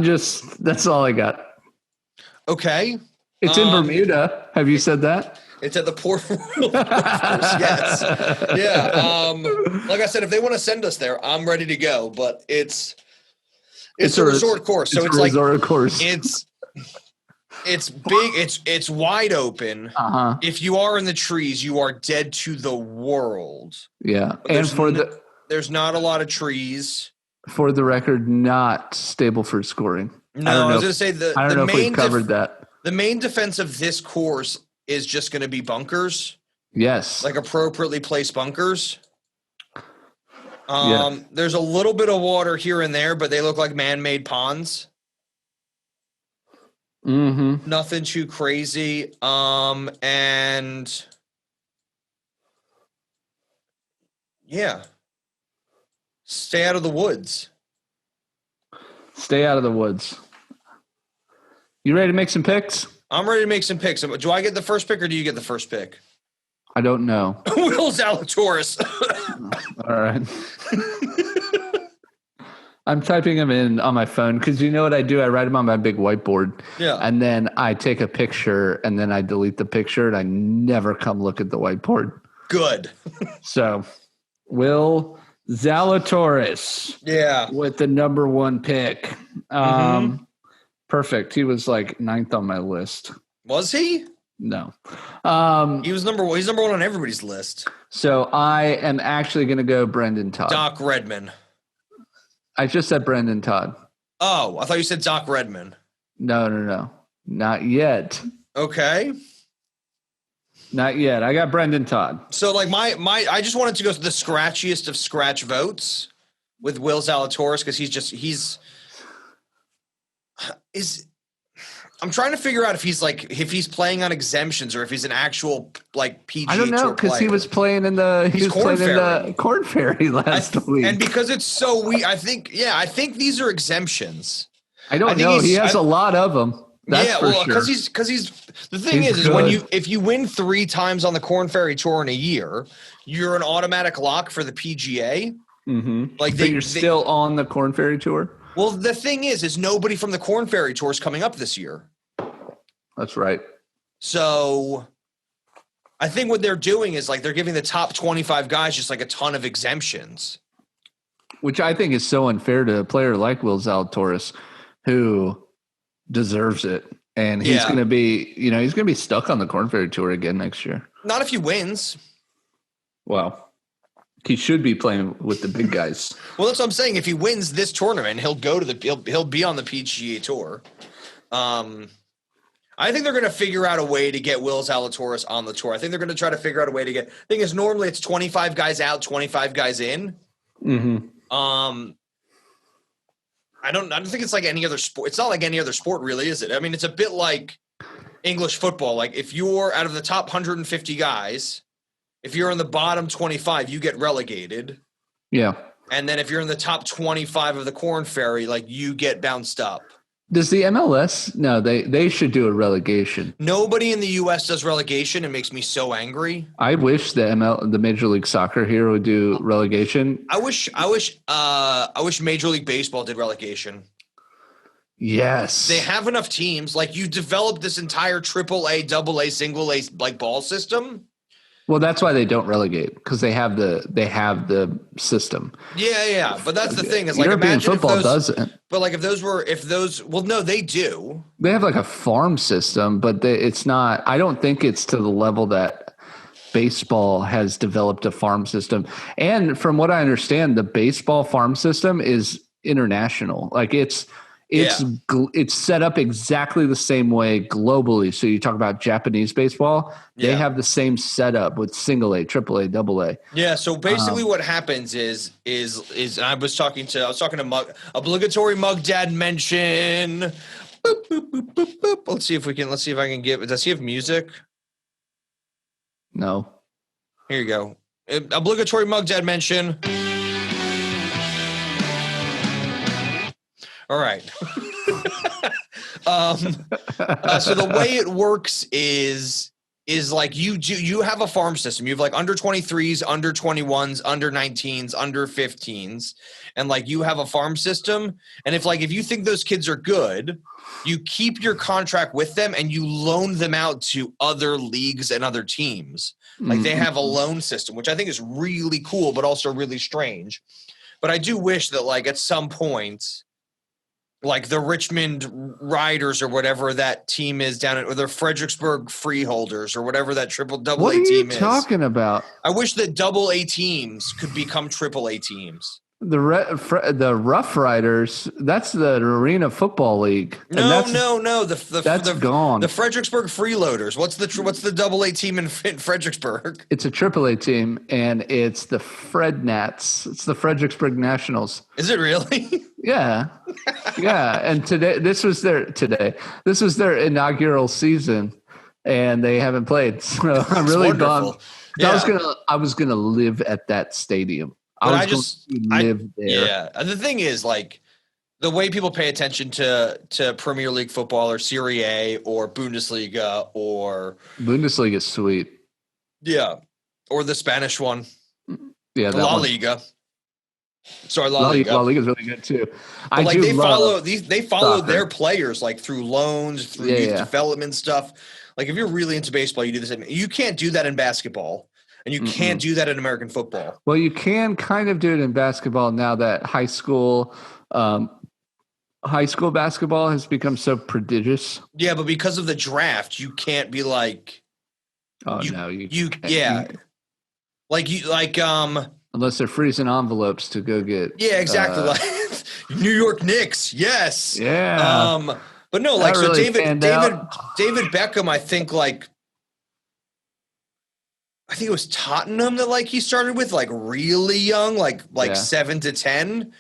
that's all I got. Okay. It's in Bermuda. Have you said that? It's at the Port Royal Golf Course, yes. Yeah. Like I said, if they want to send us there, I'm ready to go. But it's a resort course. So it's like resort course. It's big. It's wide open. Uh-huh. If you are in the trees, you are dead to the world. Yeah. And there's not a lot of trees. For the record, not stable for scoring. No, I was going to say I don't know if we've covered that. The main defense of this course is just going to be bunkers. Yes. Like appropriately placed bunkers. Yeah. There's a little bit of water here and there, but they look like man-made ponds. Mm-hmm. Nothing too crazy. And yeah. Stay out of the woods. Stay out of the woods. You ready to make some picks? I'm ready to make some picks. Do I get the first pick or do you get the first pick? I don't know. Will Zalatoris. All right. I'm typing them in on my phone because you know what I do? I write them on my big whiteboard. Yeah. And then I take a picture and then I delete the picture and I never come look at the whiteboard. Good. So, Will Zalatoris. Yeah. With the number 1 pick. Perfect. He was like 9th on my list. Was he? No. He's number 1 on everybody's list. So I am actually going to go Brendan Todd. Doc Redman. I just said Brendan Todd. Oh, I thought you said Doc Redman. No. Not yet. Okay. Not yet. I got Brendan Todd. So like I just wanted to go to the scratchiest of scratch votes with Will Zalatoris because I'm trying to figure out if he's playing on exemptions or if he's an actual like PGA Tour player. I don't know because he was playing in the Corn Ferry last week. And because it's so weak, I think these are exemptions. I don't know. He has a lot of them. That's for sure. because he's the thing is if you win 3 times on the Corn Ferry Tour in a year, you're an automatic lock for the PGA. Mm-hmm. Like you're still on the Corn Ferry Tour. Well, the thing is nobody from the Corn Ferry Tour is coming up this year. That's right. So I think what they're doing is like they're giving the top 25 guys just like a ton of exemptions. Which I think is so unfair to a player like Will Zalatoris who deserves it. And he's going to be, he's going to be stuck on the Corn Ferry Tour again next year. Not if he wins. Well, he should be playing with the big guys. Well, that's what I'm saying. If he wins this tournament, he'll go to he'll be on the PGA Tour. I think they're going to figure out a way to get Will Zalatoris on the tour. I think they're going to try to figure out a way to get. Thing is, normally it's 25 guys out, 25 guys in. Mm-hmm. I don't think it's like any other sport. It's not like any other sport, really, is it? I mean, it's a bit like English football. Like if you're out of the top 150 guys. If you're in the bottom 25, you get relegated. Yeah. And then if you're in the top 25 of the Corn Ferry, like you get bounced up. Does the MLS? No, they should do a relegation. Nobody in the U.S. does relegation. It makes me so angry. I wish the Major League Soccer here would do relegation. I wish Major League Baseball did relegation. Yes. They have enough teams. Like you developed this entire AAA, AA, single A like ball system. Well, that's why they don't relegate because they have the system. Yeah. But that's the thing is like European football doesn't. But like if those well, no, they do. They have like a farm system, but it's not. I don't think it's to the level that baseball has developed a farm system. And from what I understand, the baseball farm system is international. Like it's set up exactly the same way globally. So you talk about Japanese baseball, they have the same setup with single A, triple A, double A. Yeah. So basically what happens is I was talking to obligatory mug dad mention. Boop, boop, boop, boop, boop. Let's see if I can get, does he have music? No. Here you go. Obligatory mug dad mention. All right. So the way it works is is like you have a farm system. You have like under 23s, under 21s, under 19s, under 15s, and like you have a farm system. And if you think those kids are good, you keep your contract with them and you loan them out to other leagues and other teams. Like they have a loan system, which I think is really cool, but also really strange. But I do wish that like at some point, like the Richmond Riders or whatever that team is down at, or the Fredericksburg Freeholders or whatever that double A team is. What are you talking about? I wish that double A teams could become triple A teams. The Rough Riders, that's the Arena Football League. No. That's gone. The Fredericksburg Freeloaders. What's the double A team in Fredericksburg? It's a triple A team, and it's the Frednats. It's the Fredericksburg Nationals. Is it really? Yeah. And this was their inaugural season, and they haven't played. So I'm really bummed. Yeah. I was gonna live at that stadium. I live there. Yeah. And the thing is, like, the way people pay attention to Premier League football or Serie A or Bundesliga is sweet. Yeah. Or the Spanish one. Yeah. La Liga. Sorry, La Liga. La Liga is really good too. But they follow their players like through loans, through youth development stuff. Like if you're really into baseball, you do the same. You can't do that in basketball. And you can't do that in American football. Well, you can kind of do it in basketball now that high school basketball has become so prodigious. Yeah, but because of the draft, you can't be like. Oh no, you can't. Yeah, unless they're freezing envelopes to go get. Yeah, exactly. Like New York Knicks, yes. Yeah. But no, like so really David Beckham, I think it was Tottenham that like he started with like really young, like 7 to 10,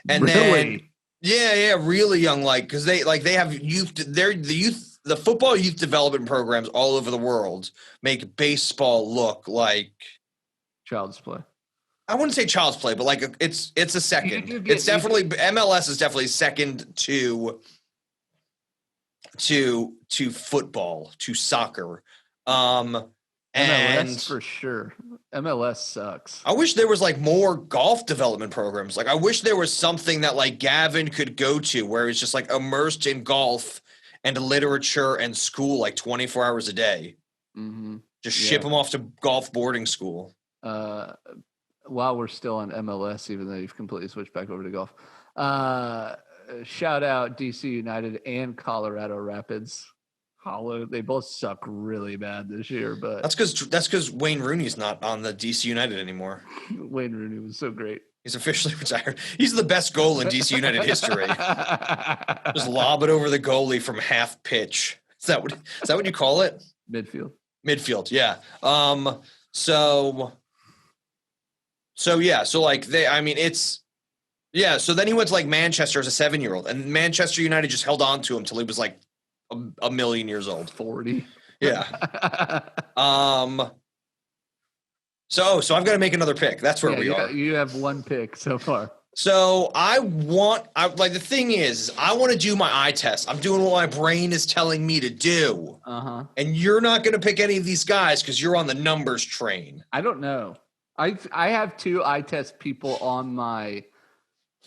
and really? then really young, like because they have youth. The football youth development programs all over the world make baseball look like child's play. I wouldn't say child's play, but like it's a second. MLS is definitely second to football, to soccer. MLS for sure. MLS sucks. I wish there was like more golf development programs. Like I wish there was something that like Gavin could go to where he's just like immersed in golf and literature and school like 24 hours a day. Mm-hmm. Just ship him off to golf boarding school. While we're still on MLS, even though you've completely switched back over to golf. Shout out DC United and Colorado Rapids. They both suck really bad this year, but that's because Wayne Rooney's not on the DC United anymore. Wayne Rooney was so great. He's officially retired. He's the best goal in DC United history. Just lob it over the goalie from half pitch. Is that what you call it? Midfield, yeah. So then he went to like Manchester as a 7-year-old, and Manchester United just held on to him till he was like a million years old. 40. Yeah. So I've got to make another pick. That's where we are. You have one pick so far. So the thing is, I want to do my eye test. I'm doing what my brain is telling me to do. Uh-huh. And you're not going to pick any of these guys because you're on the numbers train. I don't know. I have 2 eye test people on my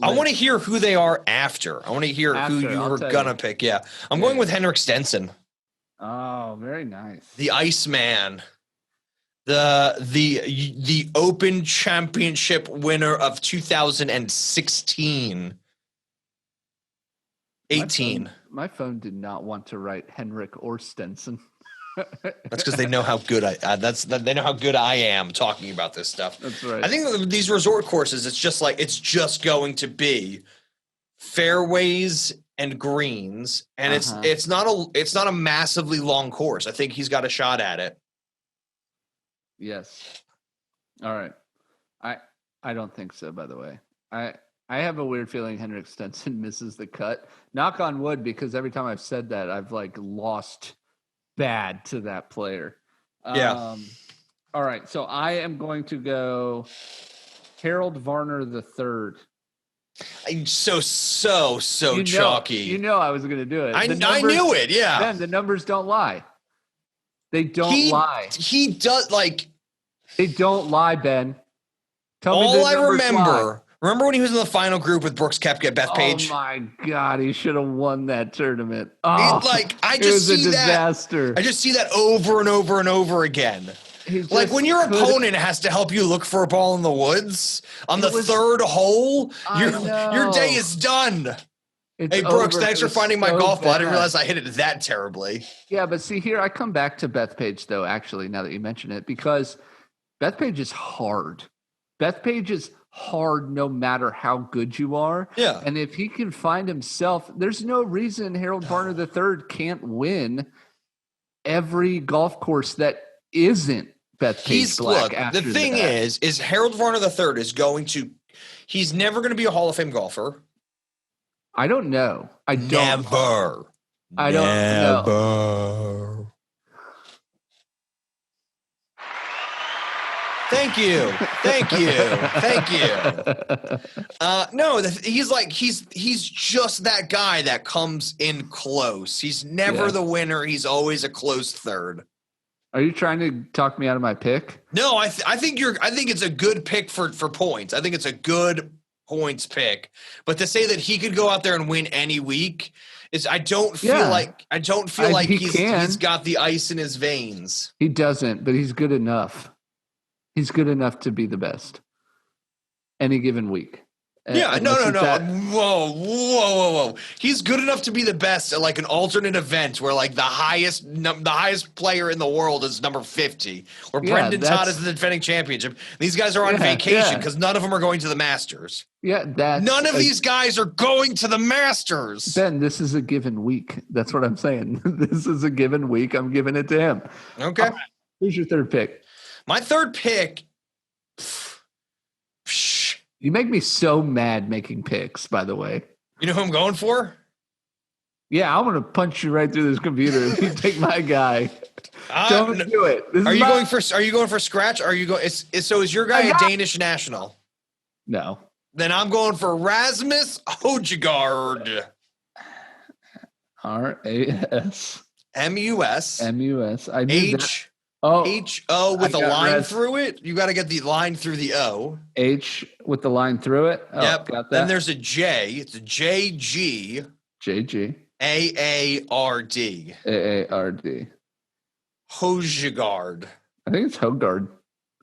I want to hear who they are after. I want to hear who you were going to pick. Yeah. I'm going with Henrik Stenson. Oh, very nice. The Iceman. The Open Championship winner of 2016. 18. My phone did not want to write Henrik or Stenson. That's because they know how good they know how good I am talking about this stuff. That's right. I think these resort courses, it's just going to be fairways and greens, and it's not a massively long course. I think he's got a shot at it. Yes. All right. I don't think so, by the way. I have a weird feeling Henrik Stenson misses the cut. Knock on wood, because every time I've said that, I've like lost bad to that player. Yeah. All right. So I am going to go Harold Varner III. I'm so chalky. You know I was going to do it. I knew it. Yeah. Ben, the numbers don't lie. They don't lie. He does like. They don't lie, Ben. Tell me all I remember. Remember when he was in the final group with Brooks Koepka, Beth Page? Oh my God, he should have won that tournament. Oh, I just see a disaster. I just see that over and over and over again. Like when your opponent has to help you look for a ball in the woods on the third hole, your day is done. Hey, Brooks, thanks for finding my golf ball. I didn't realize I hit it that terribly. Yeah, but see here, I come back to Beth Page, though, actually, now that you mention it, because Beth Page is hard. Beth Page is hard no matter how good you are. Yeah. And if he can find himself, there's no reason Harold Varner III can't win every golf course that isn't Beth Page Black. Look, the thing is Harold Varner III is going to – he's never going to be a Hall of Fame golfer. I don't know. I don't know. Thank you. No, he's just that guy that comes in close. He's never the winner. He's always a close third. Are you trying to talk me out of my pick? No, I think it's a good pick for points. I think it's a good points pick. But to say that he could go out there and win any week is I don't feel like he's got the ice in his veins. He doesn't, but he's good enough. He's good enough to be the best any given week. Yeah, no. Whoa. He's good enough to be the best at like an alternate event where like the highest player in the world is number 50, or Brendan Todd is the defending championship. These guys are on vacation because none of them are going to the Masters. Yeah, none of these guys are going to the Masters. Ben, this is a given week. That's what I'm saying. This is a given week. I'm giving it to him. Okay. Who's your third pick? My third pick. You make me so mad making picks, by the way. You know who I'm going for? Yeah, I'm going to punch you right through this computer if you take my guy. Don't do it. Are you going for scratch? Are you going? Is your guy a Danish national? No. Then I'm going for Rasmus Højgaard. R-A-S. M-U-S. M-U-S. I knew H. H-O with a line through it. You got to get the line through the O. H with the line through it. Oh, yep. Got that. Then there's a J. It's a J-G. J-G. A-A-R-D. A-A-R-D. Højgaard. I think it's Højgaard.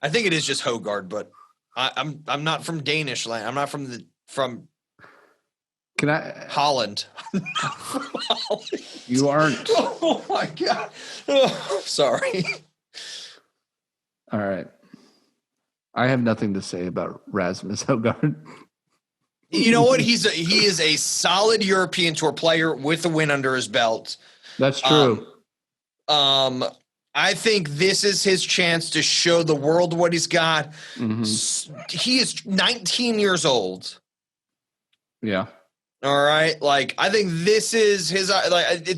I think it is just Højgaard, but I'm not from Danish land. I'm not from Can I Holland. You aren't. Oh my God. Oh, sorry. All right. I have nothing to say about Rasmus Højgaard. You know what? He is a solid European Tour player with a win under his belt. That's true. I think this is his chance to show the world what he's got. Mm-hmm. He is 19 years old. Yeah. All right. Like, I think this is his,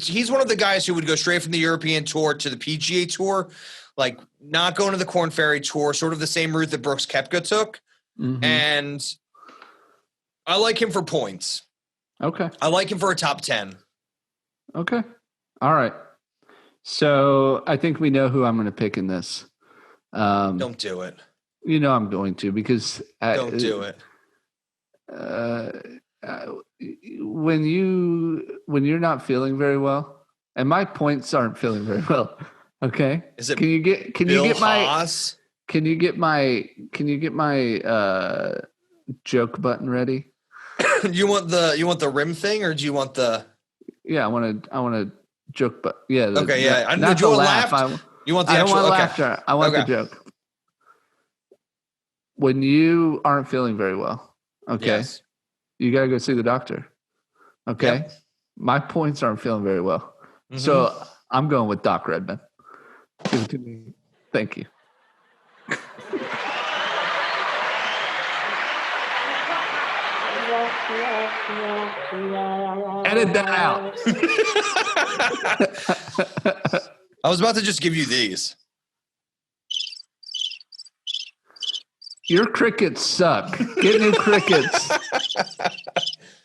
he's one of the guys who would go straight from the European Tour to the PGA Tour, like not going to the Korn Ferry Tour, sort of the same route that Brooks Koepka took. Mm-hmm. And I like him for points. Okay. I like him for a top 10. Okay. All right. So I think we know who I'm going to pick in this. Don't do it. You know I'm going to, because don't do it. When you're not feeling very well, and my points aren't feeling very well. Okay. Is it? Can you get Haas? Can you get my joke button ready? You want the rim thing, or do you want the? Yeah, I want to joke, but yeah. Okay, yeah. I not do you the want laugh. You want the I actual? don't want okay. laughter. I want the joke. When you aren't feeling very well, okay, yes. You got to go see the doctor. Okay, yep. My points aren't feeling very well, so I'm going with Doc Redman. Give it to me. Thank you. Edit that out. I was about to just give you these. Your crickets suck. Get new crickets. So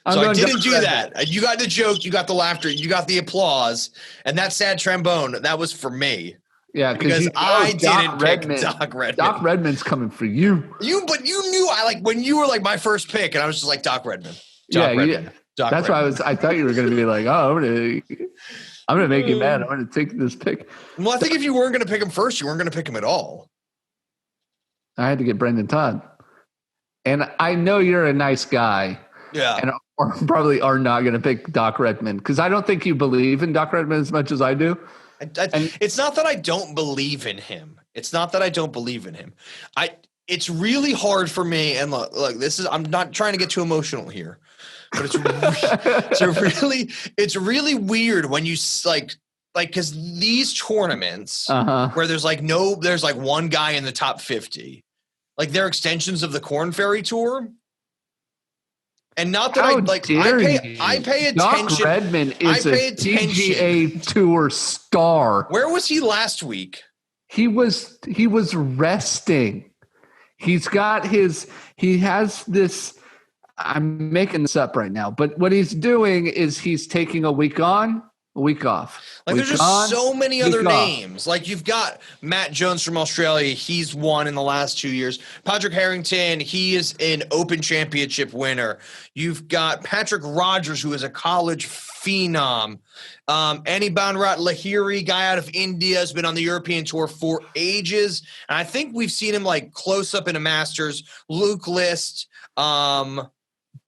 I didn't do that. You got the joke. You got the laughter. You got the applause. And that sad trombone, that was for me. Yeah, because I didn't pick Doc Redman. Doc Redman's coming for you. But you knew when you were like my first pick, and I was just like Doc Redman. Redman. That's why I thought you were going to be like, oh, I'm gonna make you mad. I'm gonna take this pick. Well, I think if you weren't gonna pick him first, you weren't gonna pick him at all. I had to get Brendan Todd, and I know you're a nice guy. Yeah, and probably are not gonna pick Doc Redman because I don't think you believe in Doc Redman as much as I do. It's not that I don't believe in him. It's really hard for me. And look, I'm not trying to get too emotional here. But it's really weird when you because these tournaments where there's one guy in the top 50, like they're extensions of the Korn Ferry Tour. And not that I pay attention. Doc Redman is a PGA Tour star. Where was he last week? He was resting. He has this. I'm making this up right now, but what he's doing is he's taking a week on, a week off. There's just so many other names. Like you've got Matt Jones from Australia. He's won in the last 2 years. Patrick Harrington, he is an Open Championship winner. You've got Patrick Rogers, who is a college phenom. Anirban Lahiri, guy out of India, has been on the European Tour for ages. And I think we've seen him like close up in a Masters. Luke List.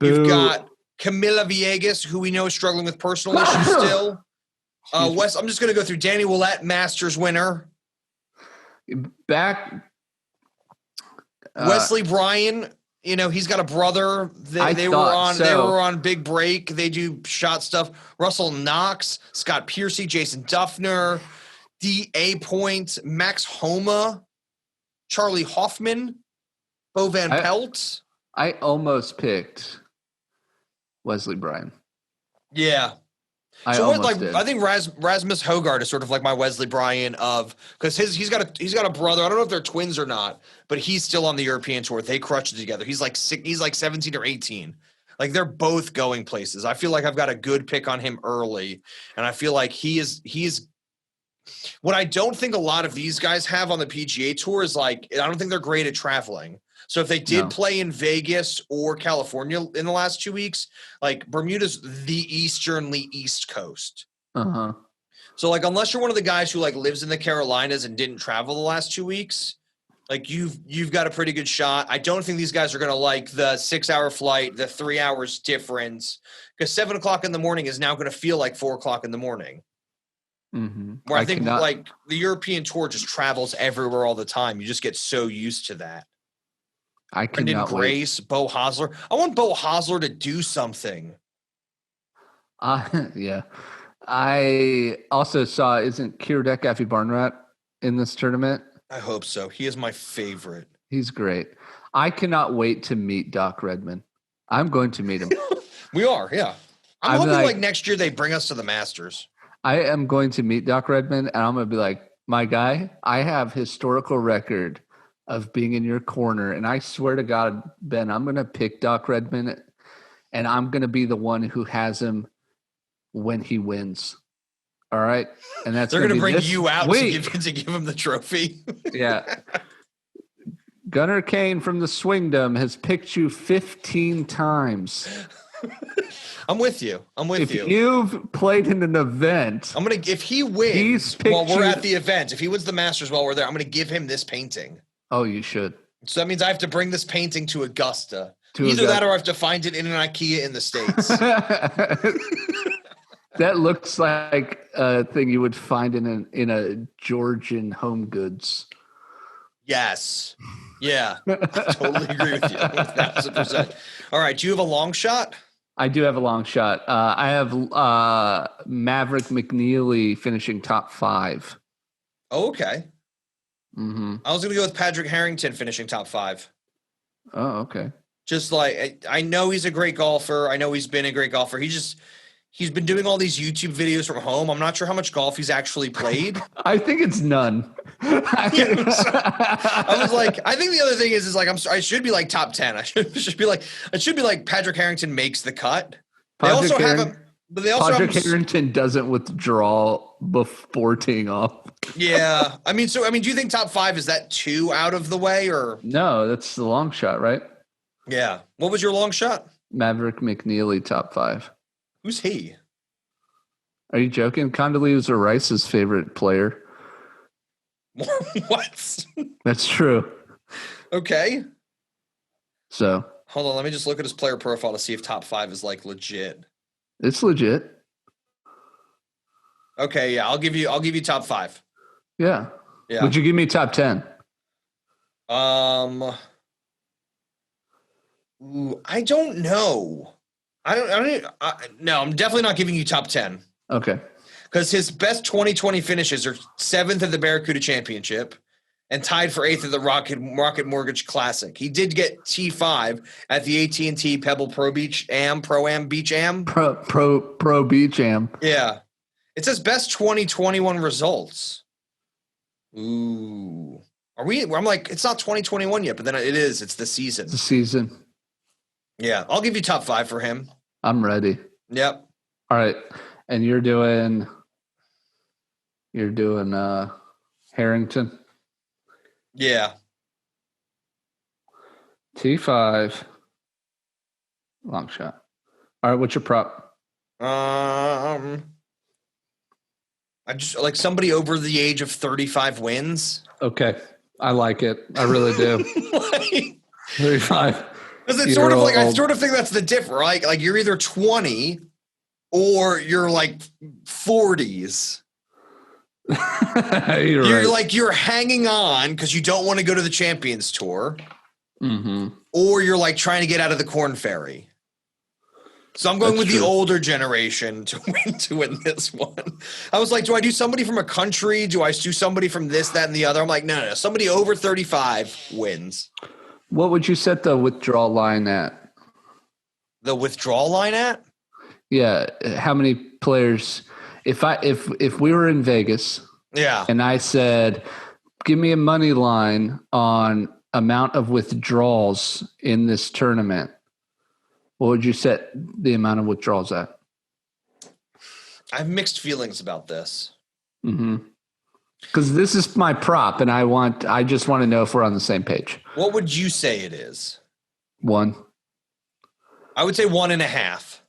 You've got Camila Villegas, who we know is struggling with personal issues still. Wes, I'm just going to go through Danny Willett, Masters winner. Wesley Bryan, he's got a brother. They were on Big Break. They do shot stuff. Russell Knox, Scott Piercy, Jason Duffner, D.A. Point, Max Homa, Charlie Hoffman, Bo Van Pelt. I almost picked Wesley Bryan. Yeah. I think Rasmus Højgaard is sort of like my Wesley Bryan because he's got a brother. I don't know if they're twins or not, but he's still on the European Tour. They crushed it together. He's like 17 or 18. Like they're both going places. I feel like I've got a good pick on him early, and I feel like he's what I don't think a lot of these guys have on the PGA Tour is I don't think they're great at traveling. So if they did play in Vegas or California in the last 2 weeks, Bermuda's the easternly East Coast. Uh-huh. So unless you're one of the guys who lives in the Carolinas and didn't travel the last 2 weeks, you've got a pretty good shot. I don't think these guys are going to like the 6-hour flight, the 3 hours difference, because 7 o'clock in the morning is now going to feel like 4 o'clock in the morning. Mm-hmm. Where I think the European Tour just travels everywhere all the time. You just get so used to that. Brendan Grace, Beau Hosler. I want Beau Hosler to do something. Yeah. I also saw, isn't Kiradech Aphibarnrat in this tournament? I hope so. He is my favorite. He's great. I cannot wait to meet Doc Redman. I'm going to meet him. We are, yeah. I'm hoping next year they bring us to the Masters. I am going to meet Doc Redman, and I'm going to be like, my guy, I have historical record of being in your corner. And I swear to God, Ben, I'm going to pick Doc Redman, and I'm going to be the one who has him when he wins. All right. And that's they're going to bring you out to give him the trophy. Yeah. Gunnar Kane from the Swingdom has picked you 15 times. I'm with you. If you've played in an event, if he wins while we're at the event, if he wins the Masters while we're there, I'm going to give him this painting. Oh, you should. So that means I have to bring this painting to Augusta. Either that or I have to find it in an IKEA in the States. That looks like a thing you would find in a Georgian Home Goods. Yes. Yeah. I totally agree with you. 1,000%. All right. Do you have a long shot? I do have a long shot. I have Maverick McNeely finishing top 5. Oh, okay. Mm-hmm. I was going to go with Patrick Harrington finishing top 5. Oh, okay. Just I know he's a great golfer. I know he's been a great golfer. He's been doing all these YouTube videos from home. I'm not sure how much golf he's actually played. I think it's none. I think the other thing is I should be top 10. It should be like Patrick Harrington makes the cut. They also have him, but they also Patrick Harrington doesn't withdraw before teeing off. Yeah. I mean, do you think top 5 is that 2 out of the way or? No, that's the long shot, right? Yeah. What was your long shot? Maverick McNeely, top 5. Who's he? Are you joking? Condoleezza Rice's favorite player. What? That's true. Okay. So hold on, let me just look at his player profile to see if top 5 is like legit. It's legit. Okay, yeah, I'll give you top 5. Yeah. Yeah. Would you give me top 10? I don't know. No, I'm definitely not giving you top 10. Okay. Because his best 2020 finishes are 7th at the Barracuda Championship and tied for 8th at the Rocket Mortgage Classic. He did get T5 at the AT&T Pebble Pro Beach Pro-Am Beach Am. Pro Beach Am. Yeah. It says best 2021 results. Ooh. I'm like, it's not 2021 yet, but then it is. It's the season. It's the season. Yeah. I'll give you top 5 for him. I'm ready. Yep. All right. And you're doing Harrington. Yeah. T5. Long shot. All right. What's your prop? I just like somebody over the age of 35 wins. Okay. I like it. I really do. 35. Because it's sort of like, I sort of think that's the difference, right? Like you're either 20 or you're like 40s. You're right. Like, you're hanging on because you don't want to go to the Champions Tour. Mm-hmm. Or you're like trying to get out of the Corn Ferry. So I'm going with the older generation to win this one. I was like, do I do somebody from a country? Do I do somebody from this, that, and the other? I'm like, no. Somebody over 35 wins. What would you set the withdrawal line at? The withdrawal line at? Yeah. How many players? If we were in Vegas, yeah, and I said, give me a money line on amount of withdrawals in this tournament, what would you set the amount of withdrawals at? I have mixed feelings about this. Mm-hmm. Because this is my prop, and I just want to know if we're on the same page. What would you say it is? 1. I would say 1.5.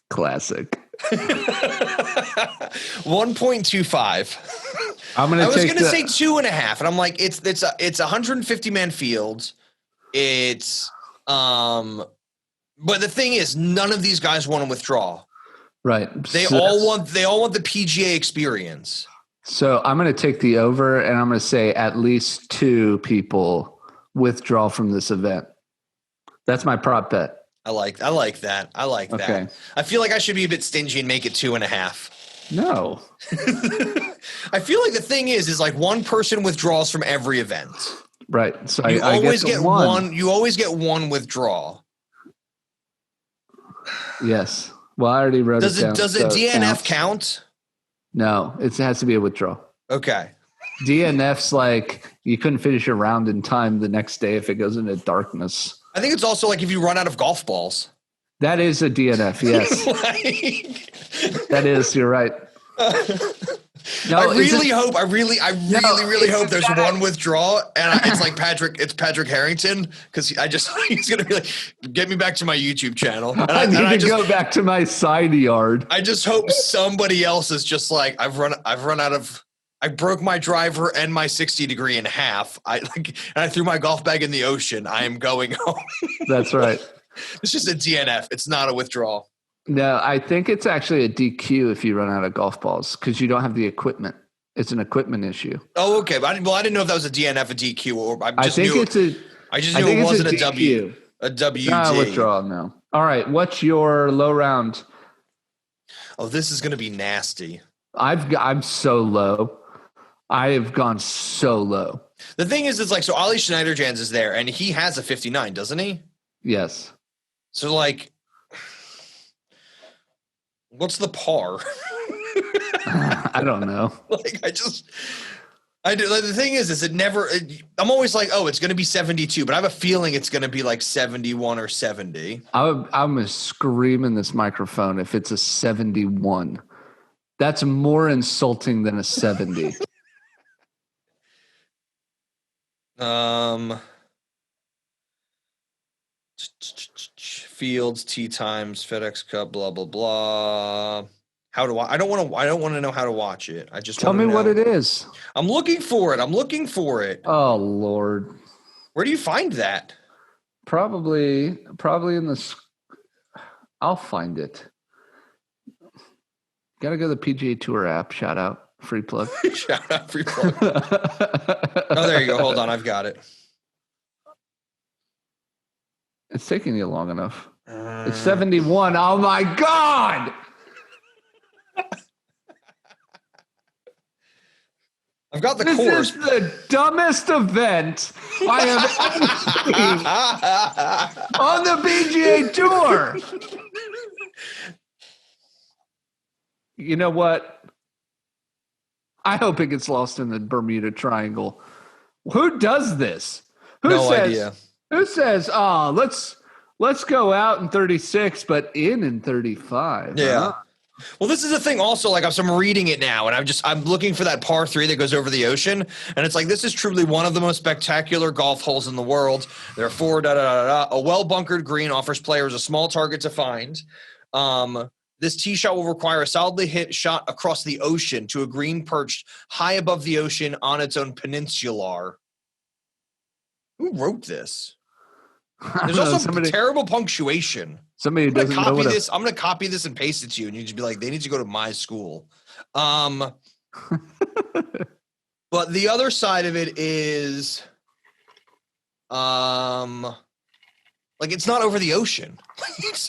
Classic. 1.25. I was going to say 2.5, and I'm like, it's 150 man field. It's but the thing is, none of these guys want to withdraw. Right. They all want the PGA experience. So I'm going to take the over, and I'm going to say at least 2 people withdraw from this event. That's my prop bet. I like that. I like that. I feel like I should be a bit stingy and make it 2.5. No. I feel like the thing is like one person withdraws from every event. Right. So you I always get one. You always get one withdrawal. Yes. Well, I already wrote it down. Does a DNF count? No, it has to be a withdrawal. Okay. DNF's like you couldn't finish your round in time the next day if it goes into darkness. I think it's also like if you run out of golf balls. That is a DNF, yes. That is, you're right. No, I really hope there's one withdrawal, and it's like Patrick Harrington, because he's gonna be like, get me back to my YouTube channel. And I need to go back to my side yard. I just hope somebody else is just like, I broke my driver and my 60 degree in half. And I threw my golf bag in the ocean. I am going home. That's right. It's just a DNF. It's not a withdrawal. No, I think it's actually a DQ if you run out of golf balls because you don't have the equipment. It's an equipment issue. Oh, okay. But I didn't know if that was a DNF, a DQ, or I just knew it wasn't a W. A WD. No, withdrawal, no. All right. What's your low round? Oh, this is going to be nasty. I'm so low. I have gone so low. The thing is, it's like, so Ollie Schneiderjans is there, and he has a 59, doesn't he? Yes. So, like, what's the par? I don't know. The thing is it never, I'm always like, oh, it's going to be 72, but I have a feeling it's going to be like 71 or 70. I'm going to scream in this microphone if it's a 71. That's more insulting than a 70. Fields, tee times, FedEx Cup, blah blah blah. How do I don't want to know how to watch it. I just tell me what it is. I'm looking for it. Oh Lord. Where do you find that? Probably in the. I'll find it. Got to go to the PGA Tour app. Shout out, free plug. Shout out, free plug. Oh, there you go. Hold on, I've got it. It's taking you long enough. It's 71. Oh my God! I've got the this course. This is the dumbest event I have ever seen on the PGA Tour. You know what? I hope it gets lost in the Bermuda Triangle. Who does this? No idea. Who says, "Oh, let's go out in 36, but in 35"? Yeah. Huh? Well, this is the thing also, like I'm reading it now and I'm looking for that par 3 that goes over the ocean. And it's like, this is truly one of the most spectacular golf holes in the world. There are 4, A well-bunkered green offers players a small target to find. This tee shot will require a solidly hit shot across the ocean to a green perched high above the ocean on its own peninsular. Who wrote this? There's also terrible punctuation. Somebody doesn't know what I'm going to copy this and paste it to you, and you just be like, they need to go to my school. But the other side of it is, like, it's not over the ocean.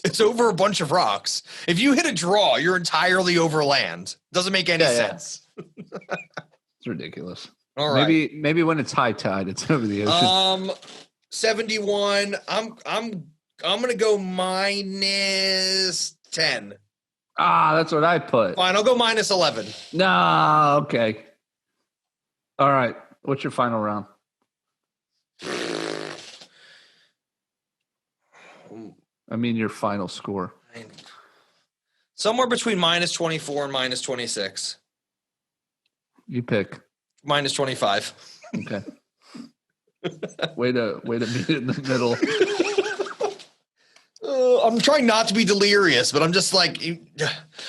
It's over a bunch of rocks. If you hit a draw, you're entirely over land. Doesn't make any sense. It's ridiculous. All right. Maybe when it's high tide, it's over the ocean. 71. I'm going to go minus 10. That's what I put. Fine, I'll go minus 11. No, okay. All right. What's your final round? I mean, your final score. Somewhere between minus 24 and minus 26. You pick. Minus 25. Okay. Way to meet it in the middle. I'm trying not to be delirious, but I'm just like,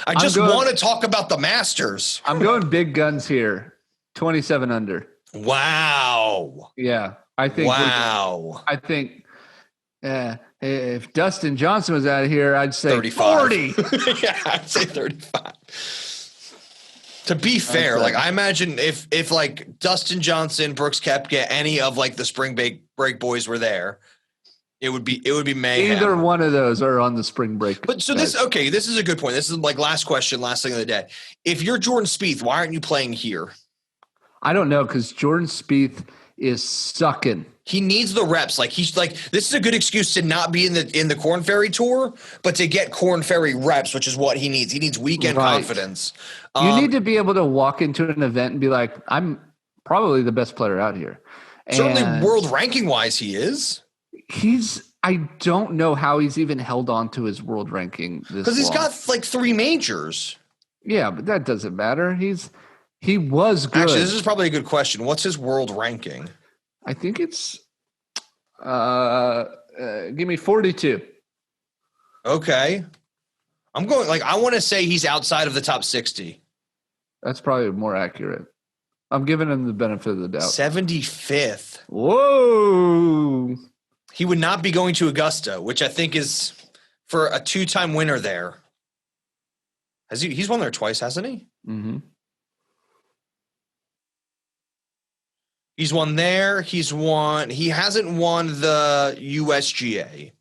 I just want to talk about the Masters. I'm going big guns here. 27 under. Wow. Yeah. I think. Wow. I think if Dustin Johnson was out of here, I'd say 35. 40. Yeah, I'd say 35. To be fair, like I imagine if like Dustin Johnson, Brooks Koepka, any of like the spring break boys were there, it would be mayhem. Either one of those are on the spring break. But so this is a good point. This is like last question, last thing of the day. If you're Jordan Spieth, why aren't you playing here? I don't know, because Jordan Spieth is sucking. He needs the reps. Like he's like, this is a good excuse to not be in the Korn Ferry Tour, but to get Korn Ferry reps, which is what he needs. He needs weekend confidence. You need to be able to walk into an event and be like, I'm probably the best player out here. Certainly world ranking wise, he is. I don't know how he's even held on to his world ranking this because he's got like 3 majors. Yeah, but that doesn't matter. He was good. Actually, this is probably a good question. What's his world ranking? I think it's give me 42. Okay. I'm going I want to say he's outside of the top 60. That's probably more accurate. I'm giving him the benefit of the doubt. 75th. Whoa. He would not be going to Augusta, which I think is for a 2-time winner there. He's won there twice, hasn't he? Mm-hmm. He's won there. He hasn't won the USGA.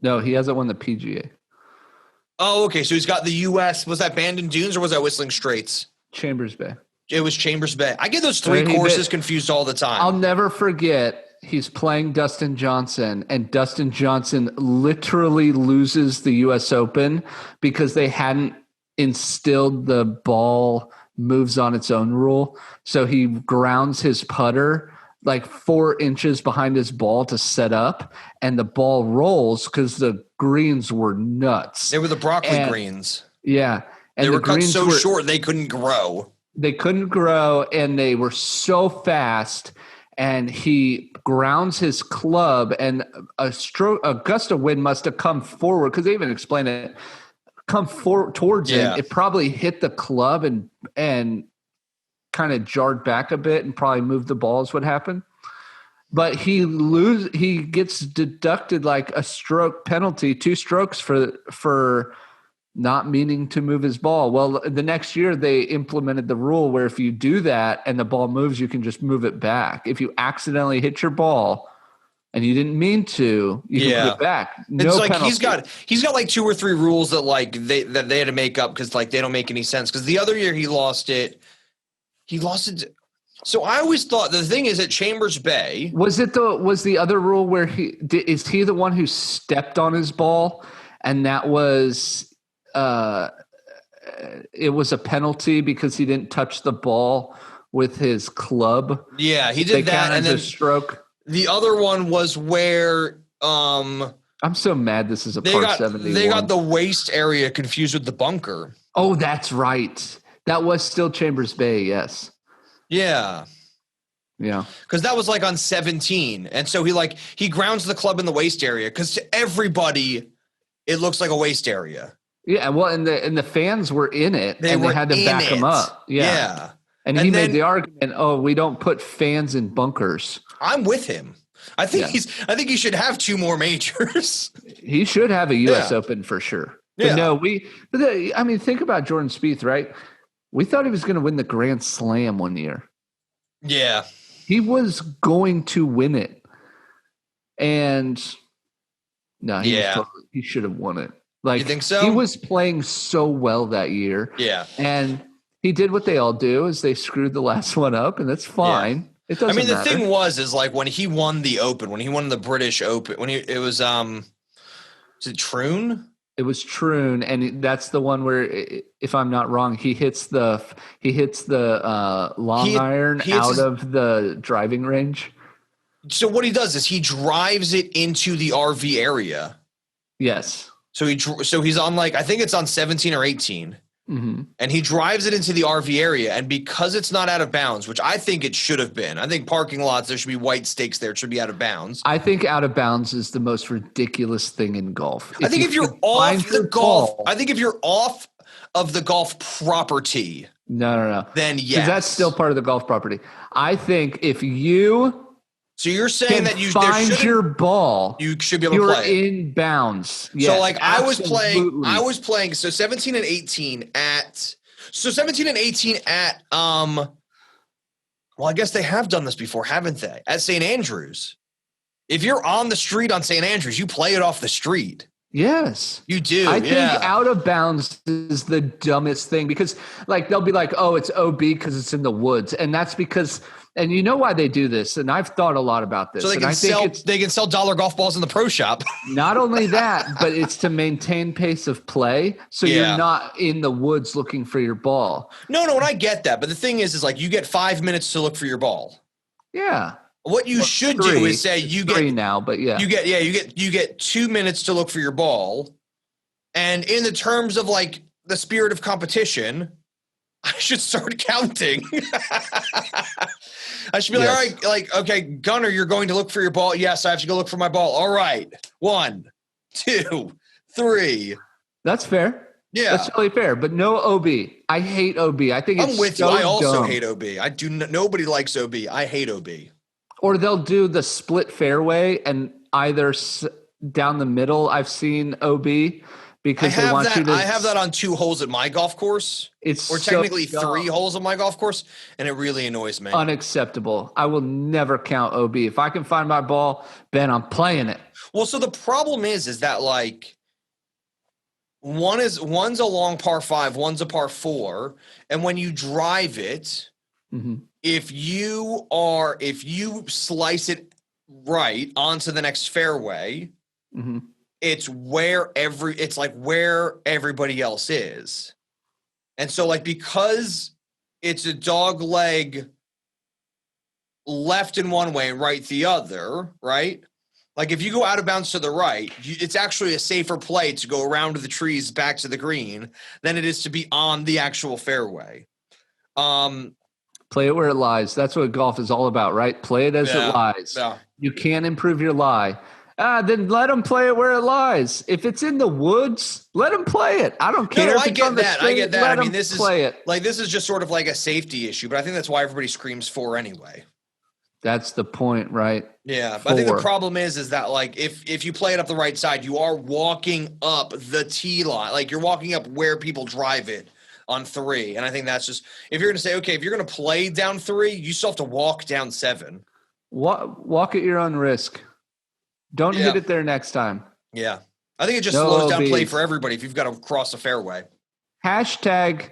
No, he hasn't won the PGA. Oh, okay. So he's got the US. Was that Bandon Dunes or was that Whistling Straits? Chambers Bay. It was Chambers Bay. I get those 3 courses confused all the time. I'll never forget. He's playing Dustin Johnson, and Dustin Johnson literally loses the U.S. Open because they hadn't instilled the ball moves on its own rule. So he grounds his putter like 4 inches behind his ball to set up, and the ball rolls because the greens were nuts. They were the broccoli greens. Yeah. And they were cut so short they couldn't grow. They couldn't grow, and they were so fast. And he grounds his club, and a gust of wind must have come forward, because they even explain it. Come forward towards him. It probably hit the club and kind of jarred back a bit, and probably moved the ball is what happened. But he gets deducted like a stroke penalty, 2 strokes for not meaning to move his ball. Well, the next year they implemented the rule where if you do that and the ball moves, you can just move it back. If you accidentally hit your ball and you didn't mean to, you can put it back. No it's penalty. He's got like 2 or 3 rules that like they had to make up because like they don't make any sense. Because the other year he lost it. So I always thought the thing is at Chambers Bay was the other rule where is he the one who stepped on his ball, and that was it was a penalty because he didn't touch the ball with his club. Yeah, he did that, and then a stroke. The other one was where I'm so mad this is a par 71. They got the waist area confused with the bunker. Oh, that's right. That was still Chambers Bay, yes. Yeah. Yeah. Because that was like on 17. And so he grounds the club in the waist area because to everybody it looks like a waist area. Yeah, well, and the fans were in it, they had to back him up. Yeah. And he made the argument, we don't put fans in bunkers. I'm with him. I think he should have 2 more majors. He should have a US Open for sure. But no, think about Jordan Spieth, right? We thought he was going to win the Grand Slam one year. Yeah. He was going to win it. And no, he should have won it. Like, you think so? He was playing so well that year. Yeah. And he did what they all do, is they screwed the last one up, and that's fine. Yeah. It doesn't matter. The thing is like when he won the Open, when he won the British Open, it was it Troon? It was Troon, and that's the one where, if I'm not wrong, he hits the long iron out of the driving range. So what he does is he drives it into the RV area. Yes. So he's on I think it's on 17 or 18. Mm-hmm. And he drives it into the RV area, and because it's not out of bounds, which I think it should have been. I think parking lots, there should be white stakes there. It should be out of bounds. I think out of bounds is the most ridiculous thing in golf. I think if you're off of the golf property. No. Then yes. Because that's still part of the golf property. I think if you So you're saying that you find your ball, you should be able to play. You're in bounds. Yes, so I was absolutely. playing so 17 and 18 at well, I guess they have done this before, haven't they? At St. Andrews. If you're on the street on St. Andrews, you play it off the street. Yes. You do. I think out of bounds is the dumbest thing, because they'll be like, oh, it's OB because it's in the woods. And that's because, and you know why they do this, and I've thought a lot about this. So they can sell dollar golf balls in the pro shop. Not only that, but it's to maintain pace of play, so you're not in the woods looking for your ball. No, and I get that. But the thing is you get 5 minutes to look for your ball. Yeah. What you should do is say you get 3 now, but yeah. You get 2 minutes to look for your ball. And in the terms of the spirit of competition, I should start counting. I should be all right, okay, Gunner, you're going to look for your ball. Yes, I have to go look for my ball. All right. 1, 2, 3. That's fair. Yeah. That's totally fair, but no OB. I hate OB. I think it's I'm with so you. I also dumb. hate OB. Nobody likes OB. I hate OB. Or they'll do the split fairway and either down the middle. I've seen OB because they want you to. I have that on 2 holes at my golf course. Or technically 3 holes on my golf course, and it really annoys me. Unacceptable. I will never count OB. If I can find my ball, Ben, I'm playing it. Well, so the problem is that one's a long par 5, one's a par 4, and when you drive it. Mm-hmm. If you slice it right onto the next fairway, mm-hmm. it's where everybody else is. And so because it's a dog leg left in one way and right the other, right? Like if you go out of bounds to the right, it's actually a safer play to go around the trees back to the green than it is to be on the actual fairway. Play it where it lies. That's what golf is all about, right? Play it as it lies. Yeah. You can't improve your lie. Then let them play it where it lies. If it's in the woods, let them play it. I don't care. No, if I it's get on the that. street, I get that. let I mean, them play it. Like this is just sort of like a safety issue, but I think that's why everybody screams 4 anyway. That's the point, right? Yeah, but I think the problem is that like if you play it up the right side, you are walking up the tee line. Like you're walking up where people drive it on 3. And I think that's just if you're going to say, okay, if you're going to play down 3, you still have to walk down 7. Walk at your own risk. Don't hit it there next time. Yeah. I think it just slows down play for everybody if you've got to cross a fairway. Hashtag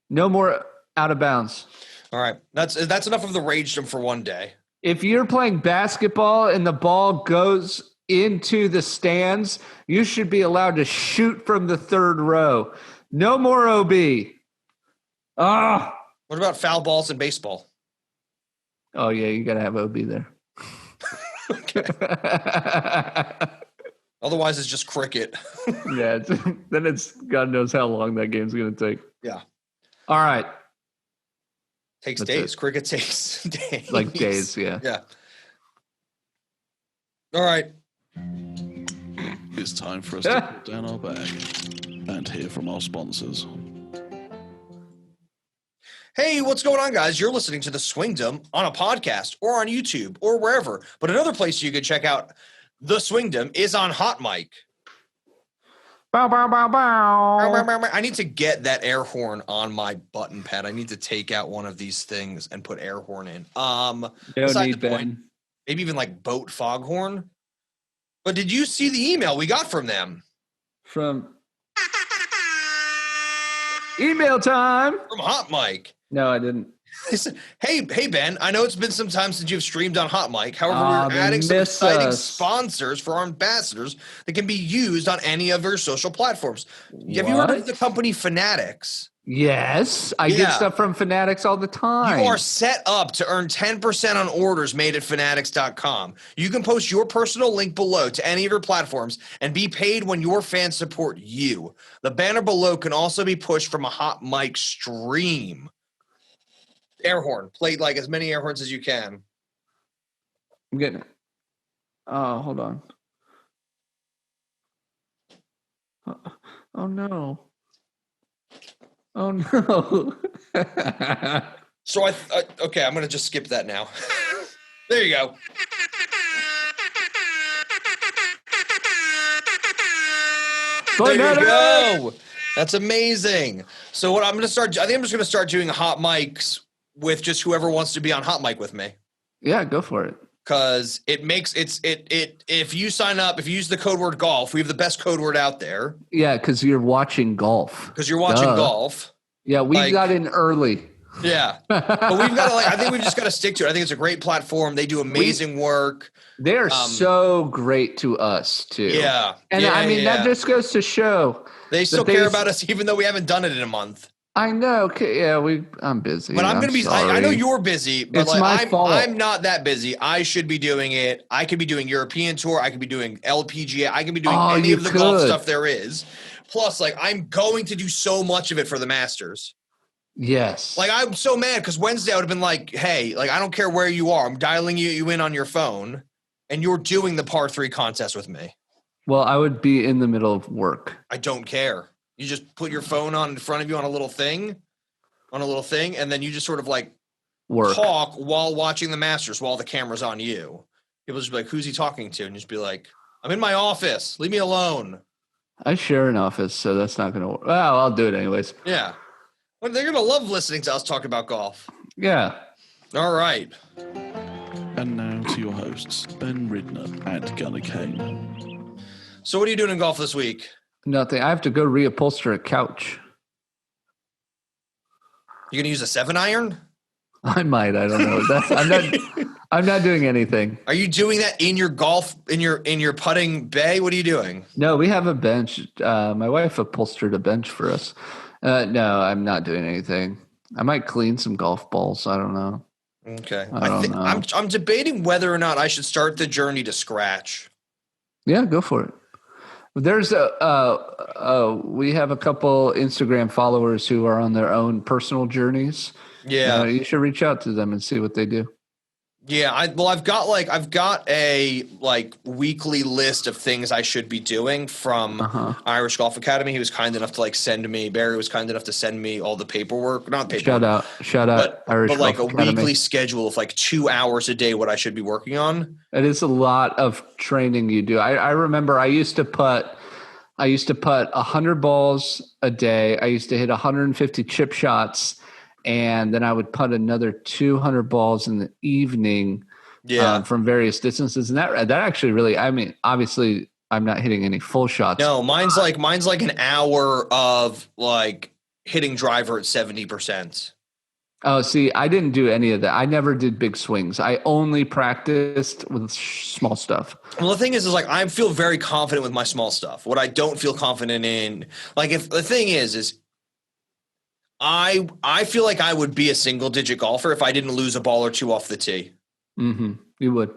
no more out of bounds. All right. That's enough of the ragedom for one day. If you're playing basketball and the ball goes into the stands, you should be allowed to shoot from the 3rd row. No more OB. What about foul balls in baseball? Oh, yeah, you got to have OB there. Okay. Otherwise, it's just cricket. Yeah, then it's God knows how long that game's going to take. Yeah. All right. Takes days. Cricket takes days. Like days, yeah. Yeah. All right. It's time for us to put down our bag and hear from our sponsors. Hey, what's going on, guys? You're listening to The Swingdom on a podcast or on YouTube or wherever. But another place you could check out The Swingdom is on Hot Mic. Bow, bow, bow, bow. I need to get that air horn on my button pad. I need to take out one of these things and put air horn in. No need, Ben. Maybe even like boat foghorn. But did you see the email we got from them? From email time. From Hot Mic. No, I didn't. They said, hey, Ben, I know it's been some time since you've streamed on Hot Mic. However, we're adding some exciting sponsors for our ambassadors that can be used on any of your social platforms. Have you heard of the company Fanatics? Yes, I get stuff from Fanatics all the time. You are set up to earn 10% on orders made at fanatics.com. You can post your personal link below to any of your platforms and be paid when your fans support you. The banner below can also be pushed from a Hot Mic stream. Air horn. Play like as many air horns as you can. I'm getting it. Oh, hold on. Oh no. Oh no. So okay, I'm going to just skip that now. There you go. There you go. That's amazing. So what I'm going to start, I think I'm just going to start doing Hot Mics with just whoever wants to be on Hot Mic with me. Yeah, go for it. Because it makes if you sign up, if you use the code word golf, we have the best code word out there. Yeah, because you're watching golf. Because you're watching golf. Yeah, we got in early. Yeah. But we've got to I think we've just got to stick to it. I think it's a great platform. They do amazing work. They're so great to us too. Yeah. And I mean, that just goes to show they still care about us even though we haven't done it in a month. I know. Okay, yeah, I'm busy. But I'm going to be I know you're busy, but it's my fault. I'm not that busy. I should be doing it. I could be doing European Tour, I could be doing LPGA, I could be doing any of the golf stuff there is. Plus, I'm going to do so much of it for the Masters. Yes. I'm so mad because Wednesday I would have been like, hey, I don't care where you are. I'm dialing you in on your phone, and you're doing the par 3 contest with me. Well, I would be in the middle of work. I don't care. You just put your phone on in front of you on a little thing, and then you just sort of work. Talk while watching the Masters while the camera's on you. People just be like, who's he talking to? And you just be like, I'm in my office. Leave me alone. I share an office, so that's not going to work. Well, I'll do it anyways. Yeah. Well, they're going to love listening to us talk about golf. Yeah. All right. And now to your hosts, Ben Ridner and Gunnar Kane. So what are you doing in golf this week? Nothing. I have to go reupholster a couch. You going to use a 7-iron? I might. I don't know. I'm not doing anything. Are you doing that in your golf, in your putting bay? What are you doing? No, we have a bench. My wife upholstered a bench for us. No, I'm not doing anything. I might clean some golf balls. I don't know. Okay. I think I'm debating whether or not I should start the journey to scratch. Yeah, go for it. There's we have a couple Instagram followers who are on their own personal journeys. Yeah. You should reach out to them and see what they do. Yeah, I've got a weekly list of things I should be doing from Irish Golf Academy. He was kind enough to send me. Barry was kind enough to send me all the paperwork. Not paperwork. Shout out, Irish Golf Academy. Weekly schedule of 2 hours a day what I should be working on. It is a lot of training you do. I remember I used to putt 100 balls a day. I used to hit 150 chip shots. And then I would putt another 200 balls in the evening from various distances. And that actually really, I mean, obviously I'm not hitting any full shots. No, mine's like an hour of hitting driver at 70%. Oh, see, I didn't do any of that. I never did big swings. I only practiced with small stuff. Well, the thing is I feel very confident with my small stuff. What I don't feel confident in, if the thing is I feel like I would be a single digit golfer if I didn't lose a ball or two off the tee. Mm-hmm. You would.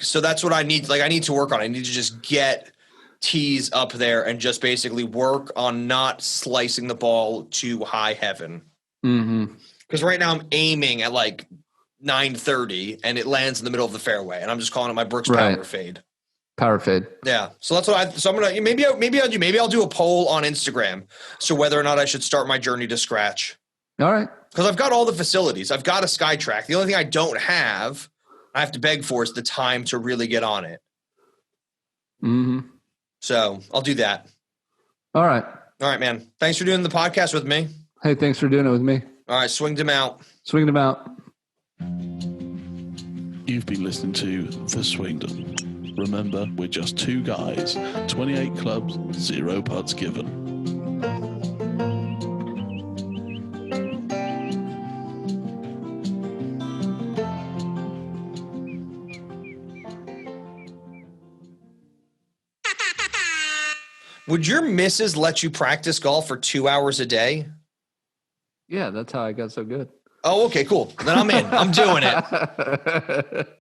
So that's what I need. I need to work on. I need to just get tees up there and just basically work on not slicing the ball to high heaven. Mm-hmm. Because right now I'm aiming at 930 and it lands in the middle of the fairway, and I'm just calling it my Brooks Power fade. Power fade. Yeah. So that's what so I'm going to, maybe I'll do a poll on Instagram. So whether or not I should start my journey to scratch. All right. Because I've got all the facilities. I've got a sky track. The only thing I don't have, I have to beg for, is the time to really get on it. Mm-hmm. So I'll do that. All right. All right, man. Thanks for doing the podcast with me. Hey, thanks for doing it with me. All right. Swinged him out. Swinged him out. You've been listening to The Swingdom. Remember, we're just two guys, 28 clubs, 0 putts given. Would your missus let you practice golf for 2 hours a day? Yeah, that's how I got so good. Oh, okay, cool. Then I'm in. I'm doing it.